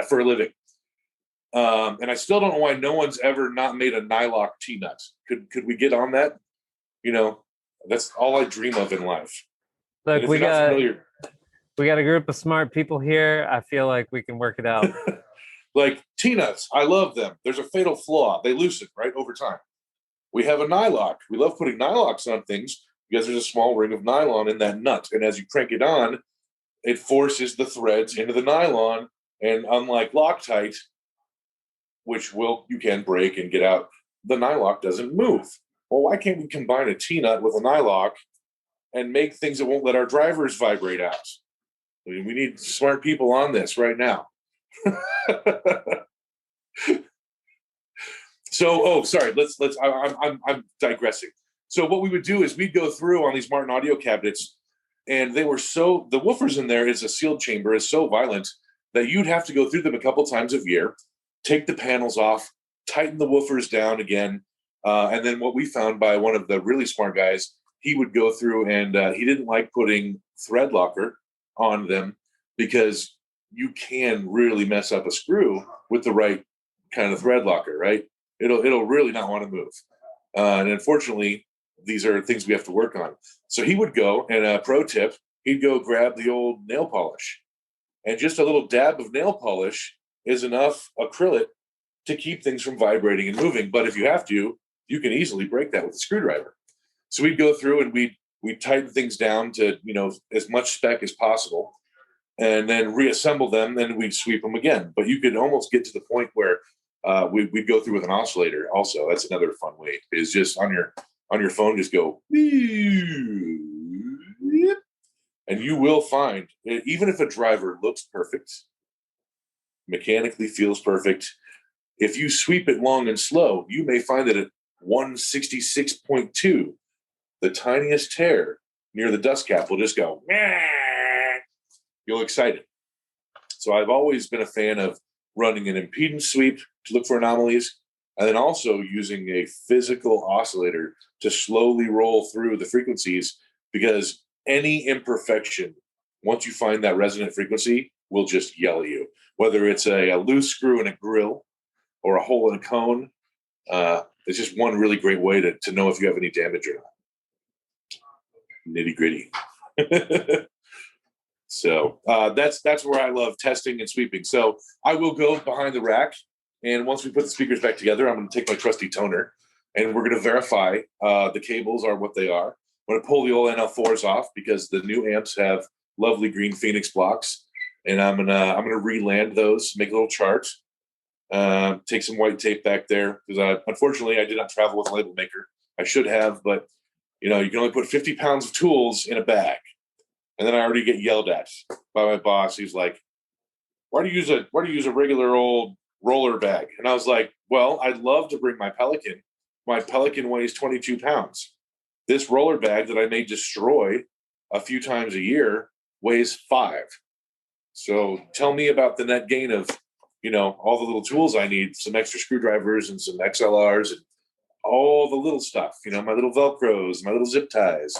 for a living. And I still don't know why no one's ever not made a Nylock T-nut. Could we get on that? You know, that's all I dream of in life. Look, we got a group of smart people here. I feel like we can work it out. Like T-nuts, I love them. There's a fatal flaw. They loosen, right, over time. We have a Nylock. We love putting Nylocks on things because there's a small ring of nylon in that nut. And as you crank it on, it forces the threads into the nylon. And unlike Loctite, which you can break and get out, the Nylock doesn't move. Well, why can't we combine a T-nut with a Nylock and make things that won't let our drivers vibrate out? I mean, we need smart people on this right now. So, sorry. I'm digressing. So what we would do is we'd go through on these Martin Audio cabinets, and the woofers in there is a sealed chamber, is so violent that you'd have to go through them a couple times a year, take the panels off, tighten the woofers down again. And then what we found by one of the really smart guys, he would go through and he didn't like putting thread locker on them because you can really mess up a screw with the right kind of thread locker, right? It'll really not want to move. And unfortunately, these are things we have to work on. So he would go, and a pro tip, he'd go grab the old nail polish. And just a little dab of nail polish is enough acrylic to keep things from vibrating and moving. But if you have to, you can easily break that with a screwdriver. So we'd go through and we'd tighten things down to, as much spec as possible, and then reassemble them, and we'd sweep them again. But you could almost get to the point where we'd go through with an oscillator also. That's another fun way, is just on your phone, just go, and you will find, even if a driver looks perfect, mechanically feels perfect, if you sweep it long and slow, you may find that at 166.2, the tiniest tear near the dust cap will just go, you'll excite it. So I've always been a fan of running an impedance sweep to look for anomalies, and then also using a physical oscillator to slowly roll through the frequencies, because any imperfection, once you find that resonant frequency, will just yell at you. Whether it's a loose screw in a grill or a hole in a cone, it's just one really great way to know if you have any damage or not. Nitty gritty. So that's where I love testing and sweeping. So I will go behind the rack, and once we put the speakers back together, I'm going to take my trusty toner, and we're going to verify the cables are what they are. I'm going to pull the old NL4s off because the new amps have lovely green Phoenix blocks, and I'm gonna re-land those, make a little chart, take some white tape back there, because unfortunately I did not travel with a label maker. I should have, but you can only put 50 pounds of tools in a bag. And then I already get yelled at by my boss. He's like, why do you use a regular old roller bag? And I was like, well, I'd love to bring my Pelican. My Pelican weighs 22 pounds. This roller bag that I may destroy a few times a year weighs 5. So tell me about the net gain of, all the little tools I need, some extra screwdrivers and some XLRs and all the little stuff, my little Velcros, my little zip ties,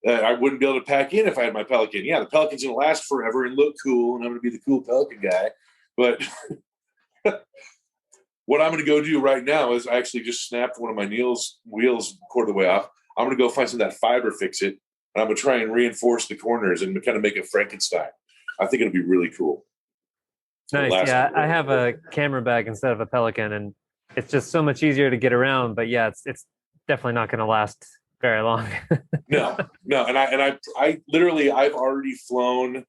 I wouldn't be able to pack in if I had my Pelican. Yeah, the Pelican's going to last forever and look cool, and I'm going to be the cool Pelican guy. But what I'm going to go do right now is I actually just snapped one of my wheels quarter the way off. I'm going to go find some of that fiber, fix it, and I'm going to try and reinforce the corners and kind of make a Frankenstein. I think it'll be really cool. Nice. Yeah, I have a camera bag instead of a Pelican, and it's just so much easier to get around. But yeah, it's definitely not going to last very long. No. And I literally, I've already flown,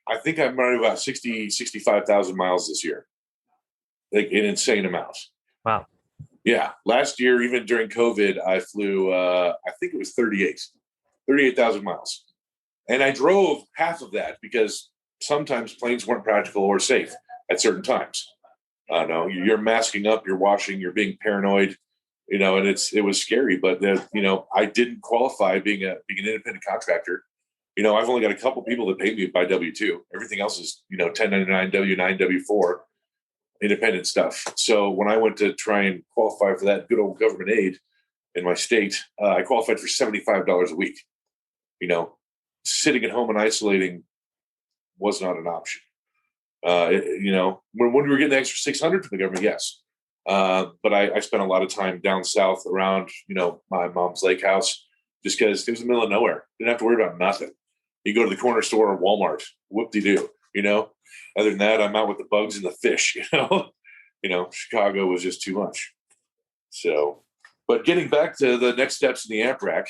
I think I'm running about 65,000 miles this year. like an insane amount. Wow. Yeah. Last year, even during COVID, I flew, I think it was 38,000 miles. And I drove half of that because sometimes planes weren't practical or safe at certain times. No, you're masking up, you're washing, you're being paranoid, and it was scary. But I didn't qualify being an independent contractor. I've only got a couple people that pay me by W-2. Everything else is 1099, W-9, W-4, independent stuff. So when I went to try and qualify for that good old government aid in my state, I qualified for $75 a week. Sitting at home and isolating was not an option. When we were getting the extra 600 from the government, yes. But I spent a lot of time down south around, my mom's lake house, just because it was in the middle of nowhere. Didn't have to worry about nothing. You go to the corner store or Walmart, whoop-de-doo, Other than that, I'm out with the bugs and the fish, Chicago was just too much. So, but getting back to the next steps in the amp rack,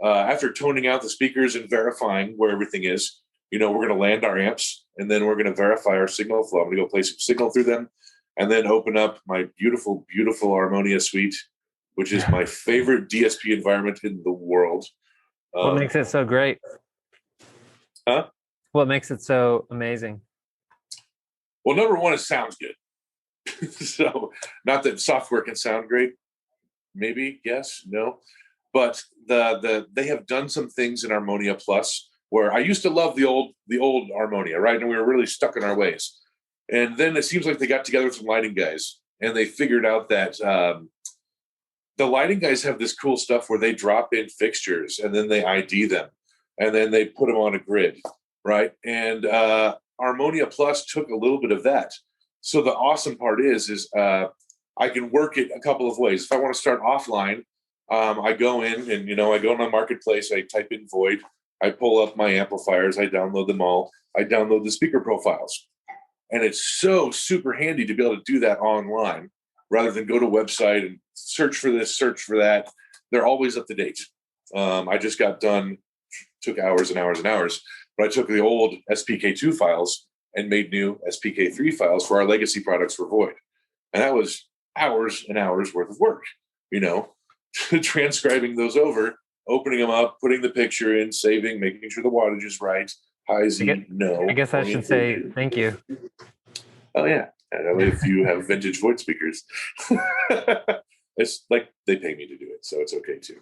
after toning out the speakers and verifying where everything is, we're going to land our amps, and then we're going to verify our signal flow. I'm going to go play some signal through them, and then open up my beautiful, beautiful Harmonia suite, which is my favorite DSP environment in the world. What makes it so great? Huh? What makes it so amazing? Well, number one, it sounds good. So, not that software can sound great. Maybe, yes, no. But they have done some things in Harmonia Plus where I used to love the old Harmonia, right? And we were really stuck in our ways. And then it seems like they got together with some lighting guys, and they figured out that the lighting guys have this cool stuff where they drop in fixtures and then they ID them, and then they put them on a grid, right? And Harmonia Plus took a little bit of that. So the awesome part is I can work it a couple of ways. If I want to start offline, I go in and, I go in my marketplace, I type in Void, I pull up my amplifiers, I download them all, I download the speaker profiles. And it's so super handy to be able to do that online rather than go to a website and search for this, search for that. They're always up to date. I just got done, took hours and hours and hours, but I took the old SPK2 files and made new SPK3 files for our legacy products for Void. And that was hours and hours worth of work, transcribing those over, opening them up, putting the picture in, saving, making sure the wattage is right. High Z, no. I guess I should say thank you. Oh, yeah. And if you have vintage Void speakers, it's like they pay me to do it, so it's okay too.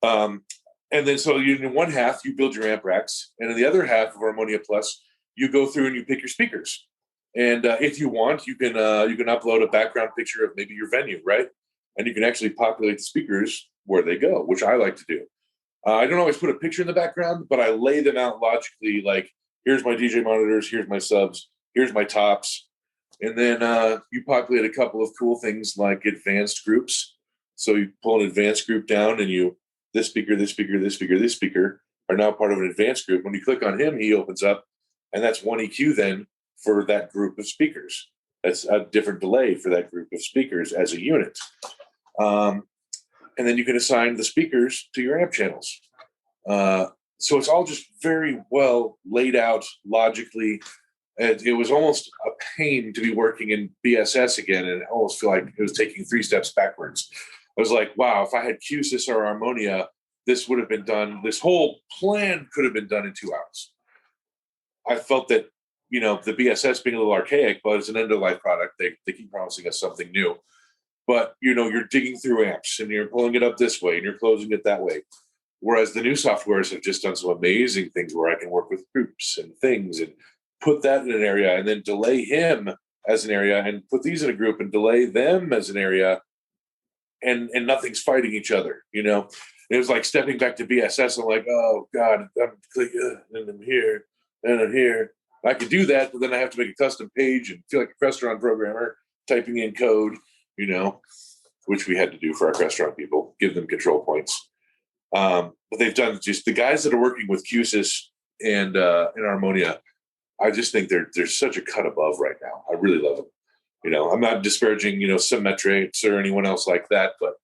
And then so in one half, you build your amp racks, and in the other half of Harmonia Plus, you go through and you pick your speakers. And if you want, you can upload a background picture of maybe your venue, right? And you can actually populate the speakers where they go, which I like to do. I don't always put a picture in the background, but I lay them out logically. Like, here's my DJ monitors, here's my subs, here's my tops. And then you populate a couple of cool things like advanced groups. So you pull an advanced group down, and this speaker, this speaker, this speaker, this speaker are now part of an advanced group. When you click on him, he opens up, and that's one EQ then for that group of speakers. That's a different delay for that group of speakers as a unit. And then you can assign the speakers to your amp channels. So it's all just very well laid out logically. And it was almost a pain to be working in BSS again, and I almost feel like it was taking 3 steps backwards. I was like, wow, if I had Q-Sys or Harmonia, this would have been done. This whole plan could have been done in 2 hours. I felt that, the BSS being a little archaic, but it's an end-of-life product. They keep promising us something new. But, you're digging through amps, and you're pulling it up this way, and you're closing it that way. Whereas the new softwares have just done some amazing things where I can work with groups and things and put that in an area, and then delay him as an area, and put these in a group and delay them as an area, and nothing's fighting each other, It was like stepping back to BSS. I'm like, oh, God, I'm clicking, and I'm here, and I'm here. I could do that, but then I have to make a custom page and feel like a Crestron programmer typing in code, which we had to do for our Crestron people, give them control points. But they've done just the guys that are working with Q-Sys and Harmonia. I just think they're such a cut above right now. I really love them. I'm not disparaging, Symmetrics or anyone else like that, but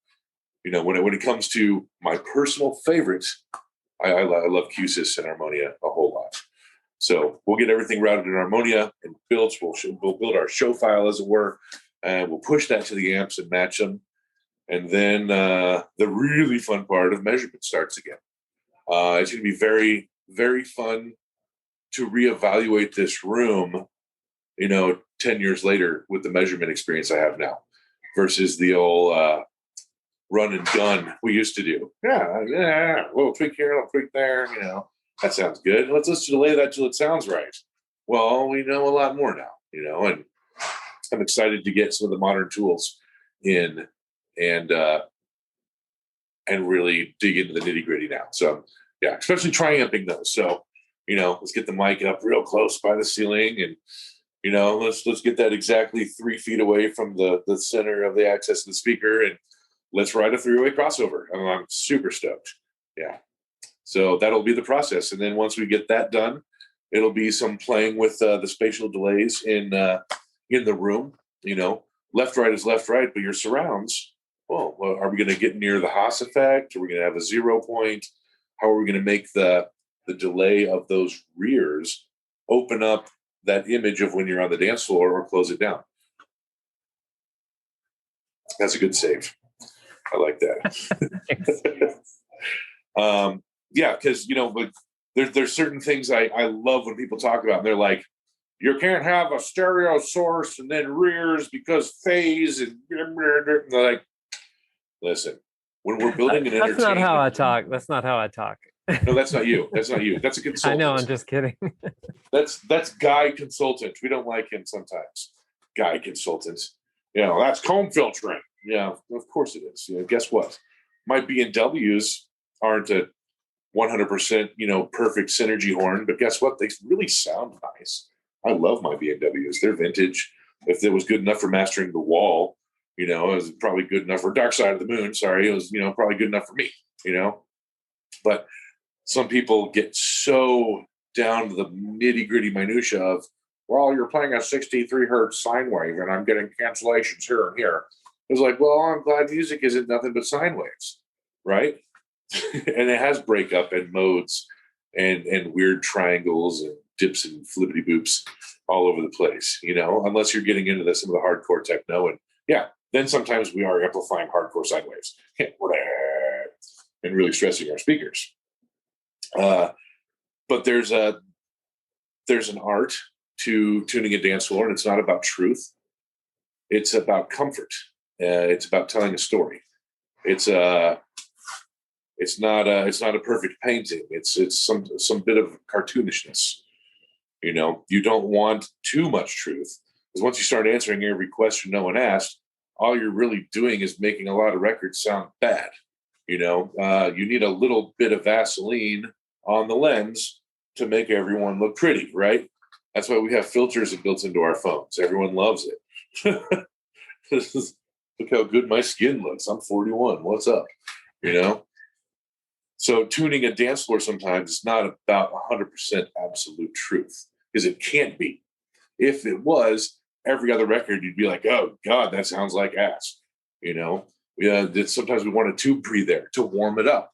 when it comes to my personal favorites, I love Q-Sys and Harmonia a whole lot. So we'll get everything routed in Harmonia and built. We'll build our show file, as it were, and we'll push that to the amps and match them. And then the really fun part of measurement starts again. It's going to be very, very fun to reevaluate this room, 10 years later with the measurement experience I have now versus the old run and gun we used to do. Yeah, we'll tweak here, we'll tweak there, that sounds good. Let's delay that till it sounds right. Well, we know a lot more now, and I'm excited to get some of the modern tools in and really dig into the nitty gritty now. So yeah, especially triamping those. So, let's get the mic up real close by the ceiling and, let's get that exactly 3 feet away from the center of the access to the speaker, and let's ride a 3-way crossover. I'm super stoked. Yeah. So that'll be the process. And then once we get that done, it'll be some playing with the spatial delays in the room. Left, right is left, right, but your surrounds, well, are we going to get near the Haas effect? Are we going to have a 0 point? How are we going to make the delay of those rears open up that image of when you're on the dance floor or close it down? That's a good save. I like that. Yeah, because but there's certain things I love when people talk about, and they're like, you can't have a stereo source and then rears because phase and they're like, listen, when we're building an That's not how I entertainment- talk. That's not how I talk. No, that's not you. That's not you. That's a consultant. I know. I'm just kidding. That's Guy Consultant. We don't like him sometimes. Guy Consultant. That's comb filtering. Yeah, of course it is. Guess what? My B&Ws aren't a 100% perfect synergy horn, but guess what? They really sound nice. I love my B&Ws. They're vintage. If it was good enough for Mastering the Wall, it was probably good enough for Dark Side of the Moon. Sorry, it was probably good enough for me. But some people get so down to the nitty gritty minutia of, well, you're playing a 63 hertz sine wave and I'm getting cancellations here and here. It's like, well, I'm glad music isn't nothing but sine waves, right? And it has breakup and modes and weird triangles and dips and flippity boops all over the place, unless you're getting into some of the hardcore techno. And yeah, then sometimes we are amplifying hardcore sine waves and really stressing our speakers. But there's an art to tuning a dance floor, and it's not about truth. It's about comfort. It's about telling a story. It's not a perfect painting. It's some bit of cartoonishness. You don't want too much truth, because once you start answering every question no one asked, all you're really doing is making a lot of records sound bad. You need a little bit of Vaseline on the lens to make everyone look pretty, right? That's why we have filters built into our phones. Everyone loves it. Look how good my skin looks. I'm 41. What's up? So tuning a dance floor sometimes is not about 100% absolute truth, because it can't be. If it was, every other record, you'd be like, oh, God, that sounds like ass. Sometimes we want a tube pre there to warm it up.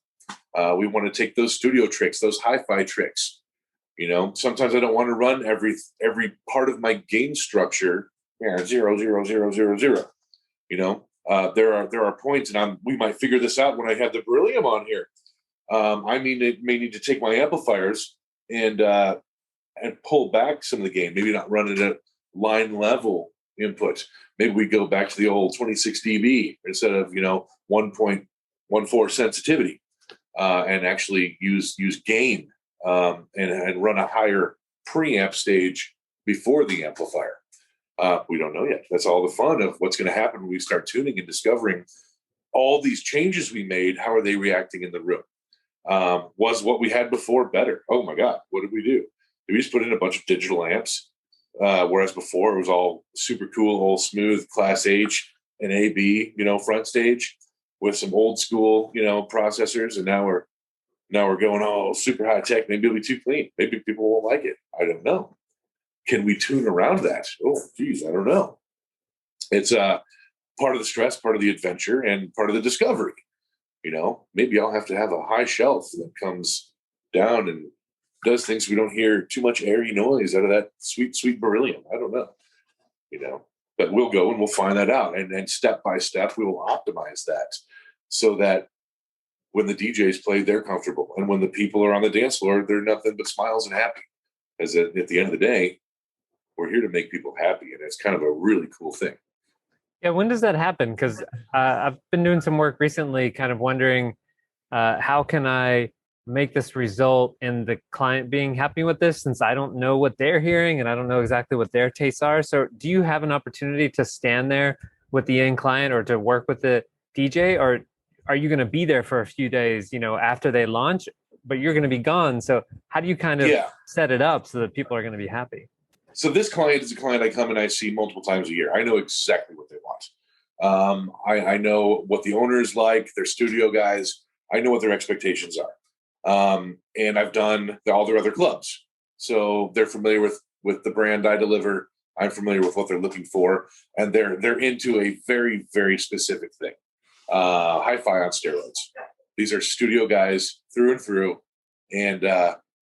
We want to take those studio tricks, those hi-fi tricks. Sometimes I don't want to run every part of my gain structure 0, 0, 0, 0, 0, 0. There are points, and we might figure this out when I have the beryllium on here. I may need to take my amplifiers and pull back some of the gain. Maybe not run it at line level input. Maybe we go back to the old 26 dB instead of 1.14 sensitivity, and actually use gain and run a higher preamp stage before the amplifier. We don't know yet. That's all the fun of what's going to happen when we start tuning and discovering all these changes we made. How are they reacting in the room? Was what we had before better? Oh my God, what did we do? Did we just put in a bunch of digital amps? Whereas before it was all super cool, all smooth, Class H and AB, front stage with some old school, processors, and now we're going all super high tech. Maybe it'll be too clean. Maybe people won't like it. I don't know. Can we tune around that? Oh, geez, I don't know. It's part of the stress, part of the adventure, and part of the discovery. Maybe I'll have to have a high shelf that comes down and does things so we don't hear too much airy noise out of that sweet, sweet beryllium. I don't know, but we'll go and we'll find that out. And step by step, we will optimize that so that when the DJs play, they're comfortable. And when the people are on the dance floor, they're nothing but smiles and happy. As at the end of the day, we're here to make people happy. And it's kind of a really cool thing. Yeah, when does that happen? Because I've been doing some work recently, kind of wondering how can I make this result in the client being happy with this, since I don't know what they're hearing and I don't know exactly what their tastes are. So do you have an opportunity to stand there with the end client or to work with the DJ, or are you going to be there for a few days, after they launch, but you're going to be gone? So how do you kind of set it up so that people are going to be happy? So this client is a client I come and I see multiple times a year. I know exactly what they want. I know what the owners like, their studio guys. I know what their expectations are. And I've done all their other clubs. So they're familiar with the brand I deliver. I'm familiar with what they're looking for. And they're into a very, very specific thing. Hi-fi on steroids. These are studio guys through and through. And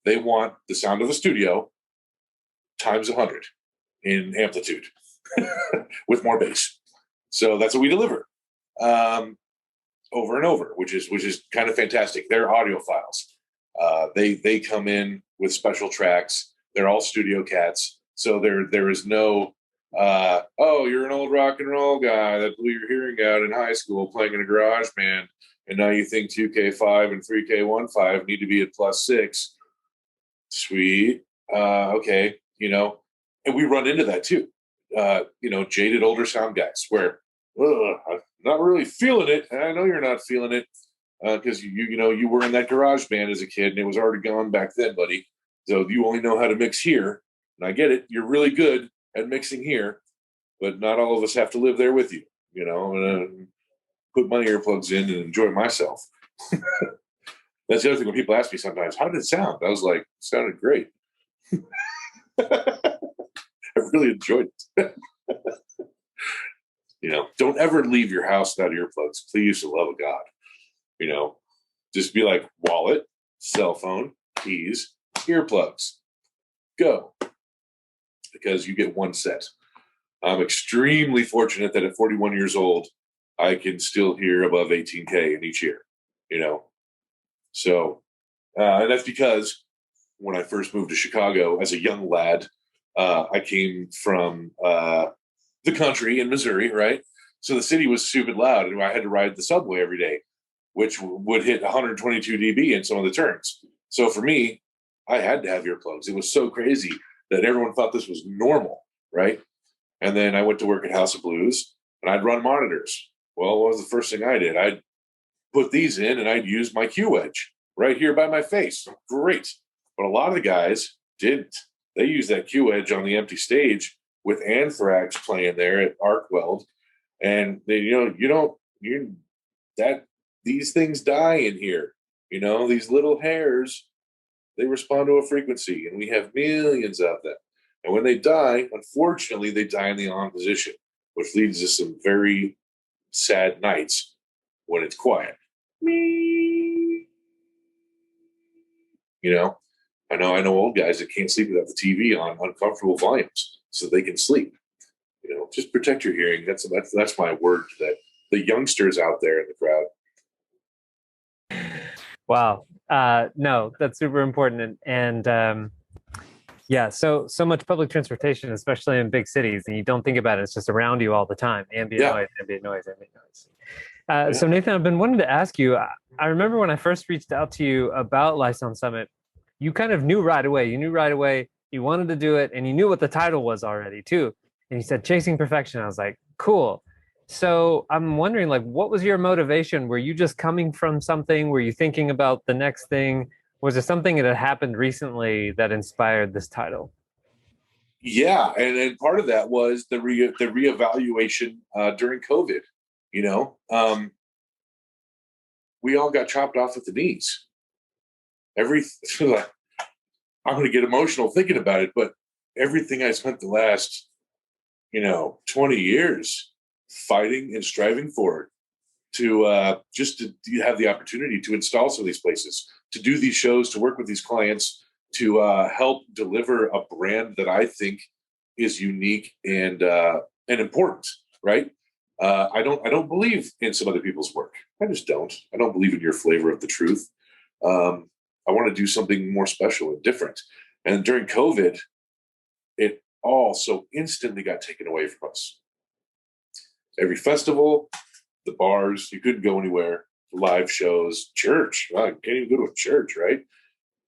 they want the sound of the studio times 100 in amplitude with more bass. So that's what we deliver. Over and over, which is kind of fantastic. They're audiophiles. They come in with special tracks. They're all studio cats. So there is no you're an old rock and roll guy that blew your hearing out in high school playing in a garage band, and now you think 2K5 and 3K15 need to be at +6. Sweet. Okay, and we run into that too. Jaded older sound guys where I'm not really feeling it. And I know you're not feeling it because you were in that garage band as a kid and it was already gone back then, buddy. So you only know how to mix here. And I get it. You're really good at mixing here, but not all of us have to live there with you, and put my earplugs in and enjoy myself. That's the other thing when people ask me sometimes, how did it sound? I was like, it sounded great. I really enjoyed it. Don't ever leave your house without earplugs. Please, for the love of God. Just be like wallet, cell phone, keys, earplugs. Go. Because you get one set. I'm extremely fortunate that at 41 years old, I can still hear above 18K in each ear, So, and that's because when I first moved to Chicago as a young lad, I came from the country in Missouri, right? So the city was stupid loud, and I had to ride the subway every day, which would hit 122 dB in some of the turns. So for me, I had to have earplugs. It was so crazy that everyone thought this was normal, right? And then I went to work at House of Blues, and I'd run monitors. Well, what was the first thing I did? I'd put these in, and I'd use my Q wedge right here by my face. Great. But a lot of the guys didn't. They used that Q wedge on the empty stage with Anthrax playing there at Arkweld. And they, these things die in here. These little hairs, they respond to a frequency, and we have millions of them. And when they die, unfortunately, they die in the on position, which leads to some very sad nights when it's quiet. I know old guys that can't sleep without the TV on uncomfortable volumes so they can sleep. Just protect your hearing. That's my word to that the youngsters out there in the crowd. Wow. No, that's super important. And so much public transportation, especially in big cities, and you don't think about it. It's just around you all the time. Ambient noise, ambient noise, ambient noise. So Nathan, I've been wanting to ask you, I remember when I first reached out to you about Lysound Summit, you kind of knew right away. You knew right away you wanted to do it, and you knew what the title was already too. And you said Chasing Perfection. I was like, cool. So I'm wondering, what was your motivation? Were you just coming from something? Were you thinking about the next thing? Was there something that had happened recently that inspired this title? Yeah, and part of that was the reevaluation during COVID. We all got chopped off at the knees. I'm going to get emotional thinking about it, but everything I spent the last, 20 years fighting and striving for to just to have the opportunity to install some of these places, to do these shows, to work with these clients, to help deliver a brand that I think is unique and important, right? I don't believe in some other people's work. I just don't. I don't believe in your flavor of the truth. I want to do something more special and different. And during COVID, it all so instantly got taken away from us. Every festival, the bars, you couldn't go anywhere, live shows, church. Wow, you can't even go to a church, right?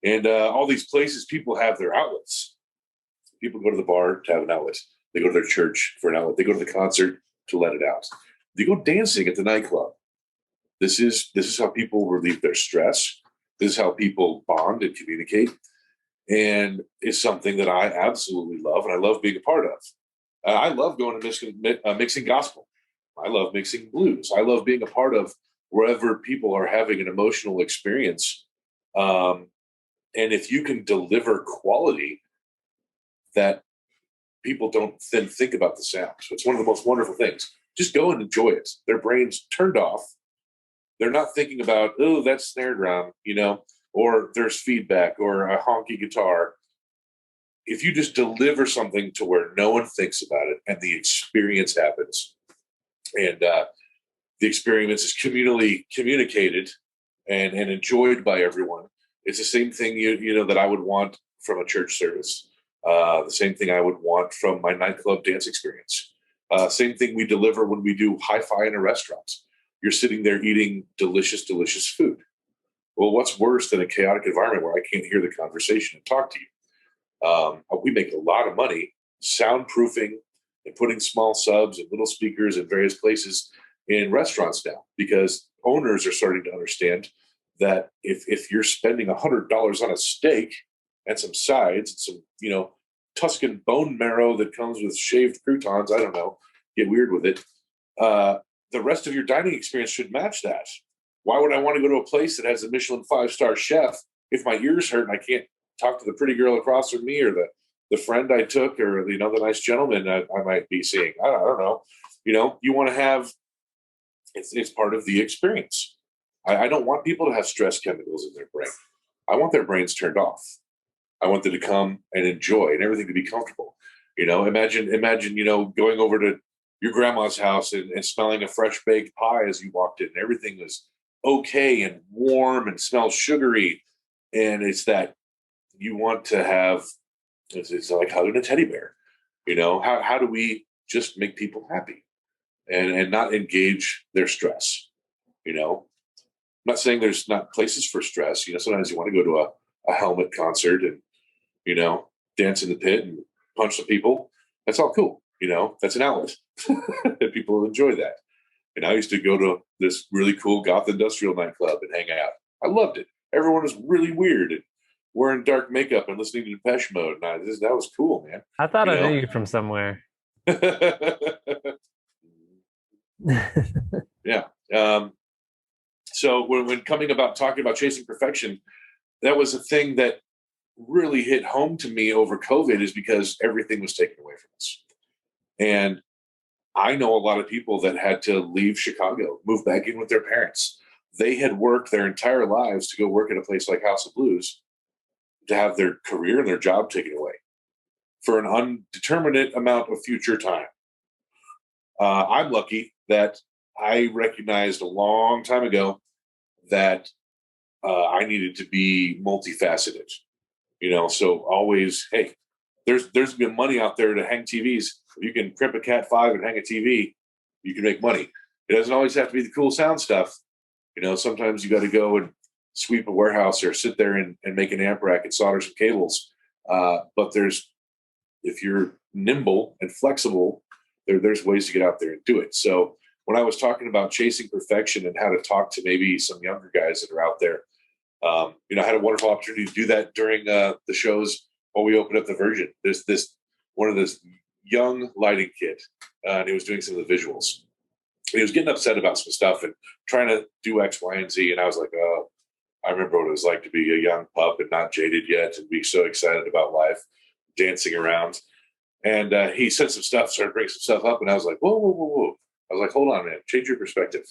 And all these places, people have their outlets. People go to the bar to have an outlet. They go to their church for an outlet. They go to the concert to let it out. They go dancing at the nightclub. This is how people relieve their stress. This is how people bond and communicate. And it's something that I absolutely love, and I love being a part of. I love going to mixing gospel. I love mixing blues. I love being a part of wherever people are having an emotional experience. And if you can deliver quality that people don't then think about the sound. So it's one of the most wonderful things. Just go and enjoy it. Their brains turned off. They're not thinking about, oh, that's snare drum, or there's feedback or a honky guitar. If you just deliver something to where no one thinks about it and the experience happens, and the experience is communally communicated and enjoyed by everyone, it's the same thing that I would want from a church service. The same thing I would want from my nightclub dance experience. Same thing we deliver when we do hi-fi in a restaurant. You're sitting there eating delicious, delicious food. Well, what's worse than a chaotic environment where I can't hear the conversation and talk to you? We make a lot of money soundproofing and putting small subs and little speakers in various places in restaurants now, because owners are starting to understand that if you're spending $100 on a steak and some sides and some, Tuscan bone marrow that comes with shaved croutons, I don't know, get weird with it. The rest of your dining experience should match that. Why would I want to go to a place that has a Michelin 5-star chef if my ears hurt and I can't talk to the pretty girl across from me, or the friend I took, or the nice gentleman I might be seeing? I don't know. You want to have it's part of the experience. I don't want people to have stress chemicals in their brain. I want their brains turned off. I want them to come and enjoy and everything to be comfortable. Imagine, going over to your grandma's house and smelling a fresh baked pie as you walked in. Everything was okay and warm and smells sugary. And it's that you want to have, it's like hugging a teddy bear. How do we just make people happy and not engage their stress? I'm not saying there's not places for stress. Sometimes you want to go to a Helmet concert and, dance in the pit and punch some people. That's all cool. That's an outlet. And people enjoy that. And I used to go to this really cool goth industrial nightclub and hang out. I loved it. Everyone was really weird and wearing dark makeup and listening to Depeche Mode. And that was cool, man. I thought I knew you from somewhere. Yeah. So when coming about talking about chasing perfection, that was a thing that really hit home to me over COVID, is because everything was taken away from us. And I know a lot of people that had to leave Chicago, move back in with their parents. They had worked their entire lives to go work at a place like House of Blues, to have their career and their job taken away for an undeterminate amount of future time. I'm lucky that I recognized a long time ago that I needed to be multifaceted. So always, hey, there's been money out there to hang TVs. You can crimp a Cat 5 and hang a TV. You can make money. It doesn't always have to be the cool sound stuff. Sometimes you got to go and sweep a warehouse or sit there and make an amp rack and solder some cables. But if you're nimble and flexible, there's ways to get out there and do it. So when I was talking about chasing perfection and how to talk to maybe some younger guys that are out there, I had a wonderful opportunity to do that during the shows while we opened up the Virgin. There's this young lighting kid, and he was doing some of the visuals. He was getting upset about some stuff and trying to do X, Y, and Z. And I was like, oh, I remember what it was like to be a young pup and not jaded yet and be so excited about life, dancing around. And he said some stuff, started bringing some stuff up, and I was like, whoa, whoa, whoa, whoa. I was like, hold on, man, change your perspective.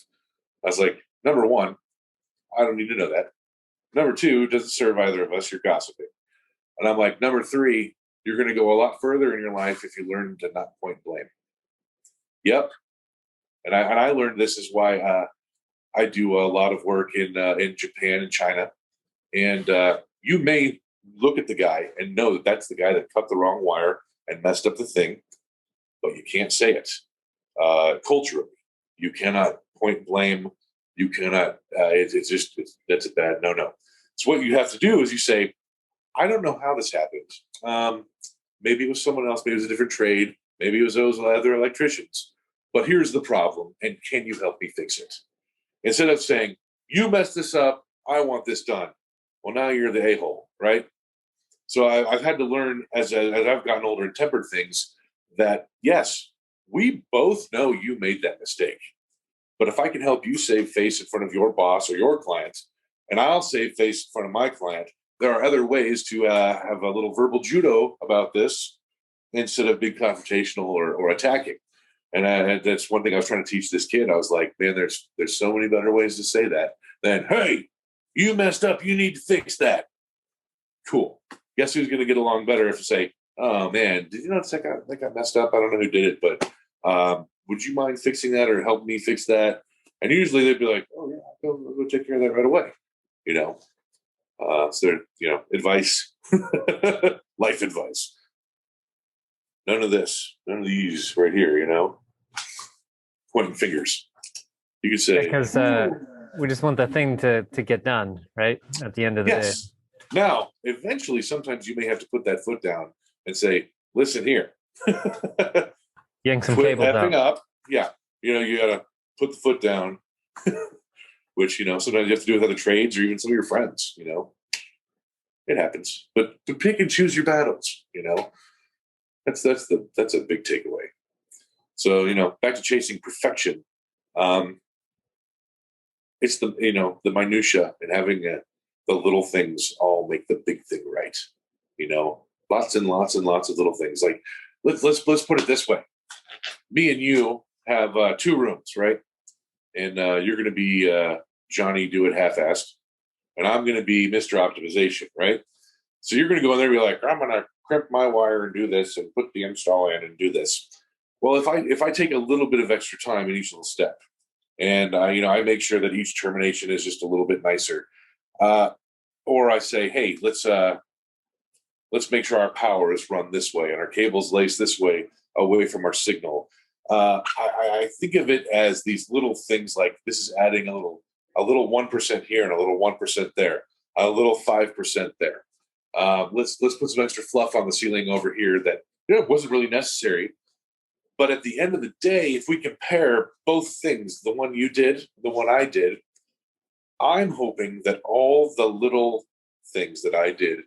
I was like, number one, I don't need to know that. Number two, it doesn't serve either of us. You're gossiping. And I'm like, number three, you're going to go a lot further in your life if you learn to not point blame. Yep. And I learned this is why I do a lot of work in Japan and China. And you may look at the guy and know that that's the guy that cut the wrong wire and messed up the thing, but you can't say it. Culturally, you cannot point blame. You cannot. That's a bad no. So what you have to do is you say, I don't know how this happened. Maybe it was someone else. Maybe it was a different trade. Maybe it was those other electricians. But here's the problem, and can you help me fix it? Instead of saying, you messed this up, I want this done. Well, now you're the a-hole, right? So I've had to learn as I've gotten older and tempered things that, yes, we both know you made that mistake. But if I can help you save face in front of your boss or your client, and I'll save face in front of my client, there are other ways to have a little verbal judo about this instead of being confrontational or attacking. And that's one thing I was trying to teach this kid. I was like, man, there's so many better ways to say that than, hey, you messed up. You need to fix that. Cool. Guess who's going to get along better if you say, oh, man, did you notice that got messed up? I don't know who did it, but would you mind fixing that or help me fix that? And usually they'd be like, oh, yeah, I'll go take care of that right away. So, advice, life advice. None of this, none of these right here, pointing fingers. You could say. Because we just want the thing to get done, right? At the end of the day. Now, eventually, sometimes you may have to put that foot down and say, listen here. Yank some Quit cable effing down. up. Yeah. You got to put the foot down, which, sometimes you have to do with other trades or even some of your friends, It happens. But to pick and choose your battles, that's a big takeaway. So, back to chasing perfection. It's the minutia and having the little things all make the big thing right. Lots and lots and lots of little things. Like let's put it this way. Me and you have 2 rooms, right? And you're going to be Johnny Do It Half-assed, and I'm going to be Mr. Optimization, right? So you're going to go in there and be like, I'm going to crimp my wire and do this and put the install in and do this. Well, if I take a little bit of extra time in each little step, and I make sure that each termination is just a little bit nicer, or I say, hey, let's make sure our power is run this way and our cables laced this way away from our signal. I think of it as these little things like this is adding a little 1% here and a little 1% there, a little 5% there. Let's put some extra fluff on the ceiling over here that wasn't really necessary. But at the end of the day, if we compare both things, the one you did, the one I did, I'm hoping that all the little things that I did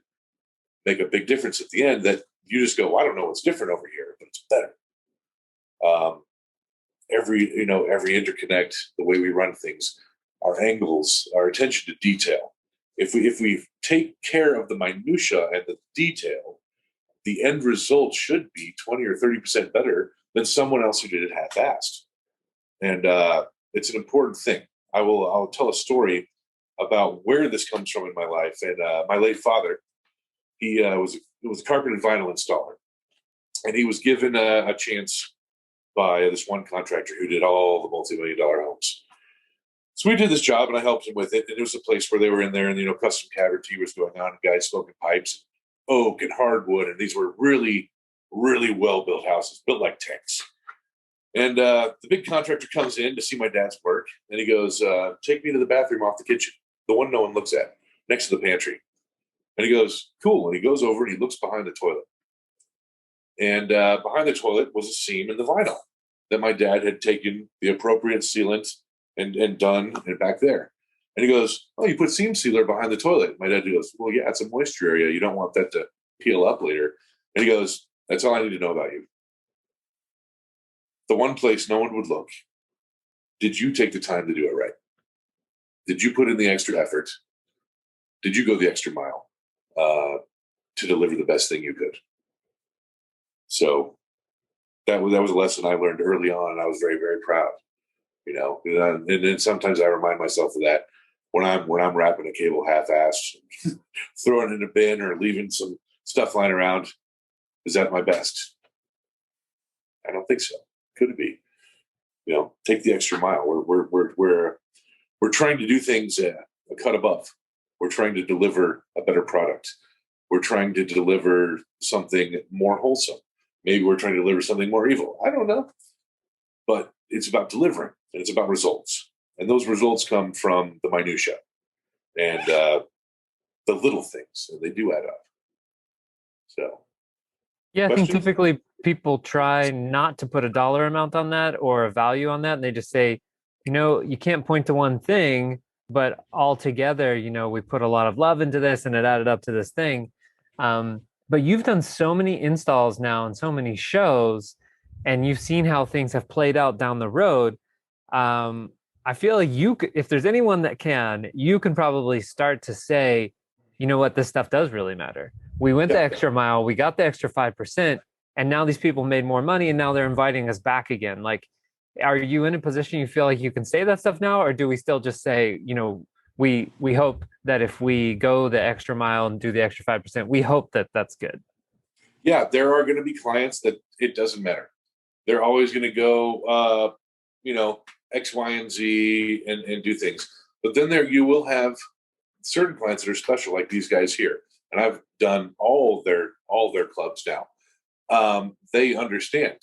make a big difference at the end, that you just go, I don't know what's different over here, but it's better. Every interconnect, the way we run things, our angles, our attention to detail. If we take care of the minutia and the detail, the end result should be 20 or 30% better than someone else who did it half-assed. And it's an important thing. I'll tell a story about where this comes from in my life. And my late father, he was a carpet and vinyl installer, and he was given a chance by this one contractor who did all the multi-million-dollar homes. So we did this job, and I helped him with it. And it was a place where they were in there, and custom cavity was going on, and guys smoking pipes, and oak and hardwood, and these were really, really well-built houses, built like tanks. And the big contractor comes in to see my dad's work, and he goes, take me to the bathroom off the kitchen, the one no one looks at, next to the pantry. And he goes, cool. And he goes over and he looks behind the toilet. And behind the toilet was a seam in the vinyl that my dad had taken the appropriate sealant and done and back there. And he goes, oh, you put seam sealer behind the toilet. My dad goes, well, yeah, it's a moisture area. You don't want that to peel up later. And he goes, that's all I need to know about you. The one place no one would look. Did you take the time to do it right? Did you put in the extra effort? Did you go the extra mile to deliver the best thing you could? So that was a lesson I learned early on, and I was very, very proud. And then sometimes I remind myself of that when I'm wrapping a cable half-assed, throwing it in a bin or leaving some stuff lying around. Is that my best? I don't think so. Could it be? Take the extra mile. We're trying to do things a cut above. We're trying to deliver a better product. We're trying to deliver something more wholesome. Maybe we're trying to deliver something more evil. I don't know. But it's about delivering, and it's about results. And those results come from the minutia and the little things. And they do add up. So, Yeah, I think questions? typically people try not to put a dollar amount on that or a value on that. And they just say, you can't point to one thing, but altogether, we put a lot of love into this and it added up to this thing. But you've done so many installs now and so many shows, and you've seen how things have played out down the road. I feel like if there's anyone that you can probably start to say, you know what, this stuff does really matter. We went the extra mile, we got the extra 5%, and now these people made more money, and now they're inviting us back again. Like, are you in a position you feel like you can say that stuff now, or do we still just say, we hope that if we go the extra mile and do the extra 5%, we hope that that's good? Yeah, there are going to be clients that it doesn't matter. They're always going to go, X, Y, and Z and do things. But then you will have certain clients that are special, like these guys here. And I've done all their clubs now. They understand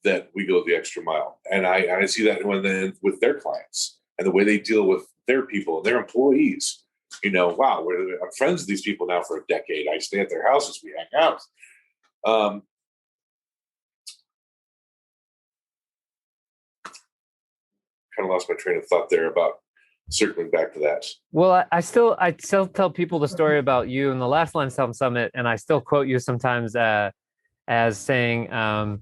that we go the extra mile, and I see that with their clients and the way they deal with their people and their employees. Wow, I'm friends with these people now for a decade. I stay at their houses, we hang out. Kind of lost my train of thought there about circling back to that. Well, I still tell people the story about you in the last Lens Helm Summit, and I still quote you sometimes as saying,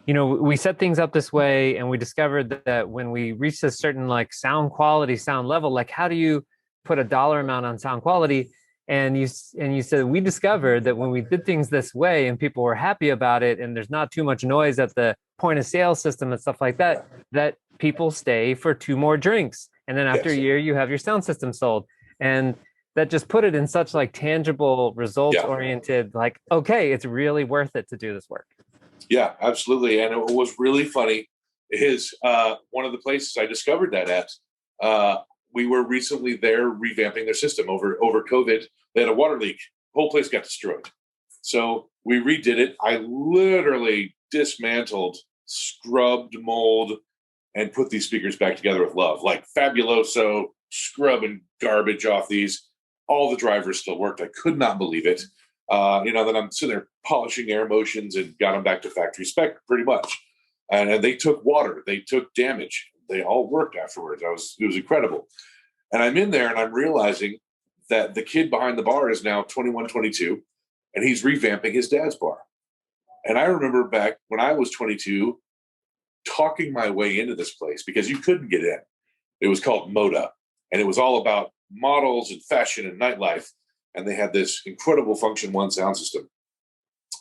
we set things up this way, and we discovered that when we reached a certain sound quality, sound level, how do you put a dollar amount on sound quality? And you said, we discovered that when we did things this way and people were happy about it, and there's not too much noise at the point of sale system and stuff like that, that people stay for 2 more drinks. And then after a year, you have your sound system sold. And that just put it in such tangible, results oriented, okay, it's really worth it to do this work. Yeah, absolutely. And it was really funny is one of the places I discovered that at. We were recently there revamping their system over COVID. They had a water leak. The whole place got destroyed. So we redid it. I literally dismantled, scrubbed mold, and put these speakers back together with love. Fabuloso, scrubbing garbage off these. All the drivers still worked. I could not believe it. Then I'm sitting there polishing air motions and got them back to factory spec pretty much. And they took water. They took damage. They all worked afterwards. It was incredible. And I'm in there and I'm realizing that the kid behind the bar is now 21, 22, and he's revamping his dad's bar. And I remember back when I was 22, talking my way into this place because you couldn't get in. It was called Moda, and it was all about models and fashion and nightlife. And they had this incredible Function One sound system.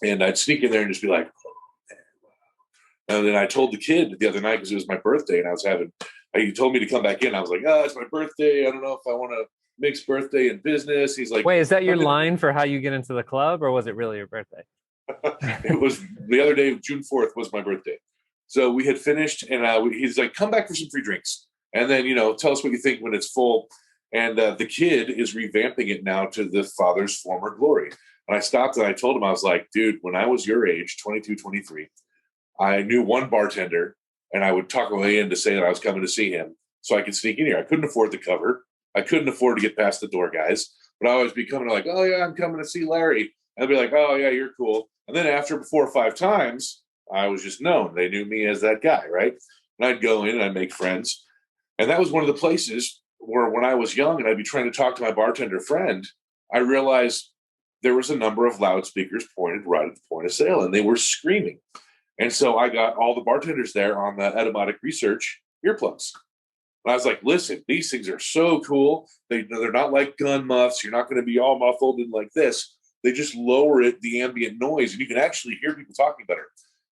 And I'd sneak in there and just be like, oh, man, wow. And then I told the kid the other night, because it was my birthday, and he told me to come back in. I was like, it's my birthday. I don't know if I want to mix birthday and business. He's like, wait, is that your line for how you get into the club, or was it really your birthday? It was the other day, June 4th was my birthday. So we had finished, and he's like, come back for some free drinks. And then, tell us what you think when it's full. And the kid is revamping it now to the father's former glory. And I stopped and I told him, I was like, dude, when I was your age, 22, 23, I knew one bartender, and I would talk my way in to say that I was coming to see him so I could sneak in here. I couldn't afford the cover. I couldn't afford to get past the door guys. But I always be coming like, oh, yeah, I'm coming to see Larry. And I'd be like, oh, yeah, you're cool. And then after 4 or 5 times, I was just known. They knew me as that guy, right? And I'd go in and I'd make friends. And that was one of the places where when I was young and I'd be trying to talk to my bartender friend, I realized there was a number of loudspeakers pointed right at the point of sale, and they were screaming. And so I got all the bartenders there on the Etymotic Research earplugs. And I was like, listen, these things are so cool. They're not like gun muffs. You're not going to be all muffled in like this. They just lower the ambient noise, and you can actually hear people talking better.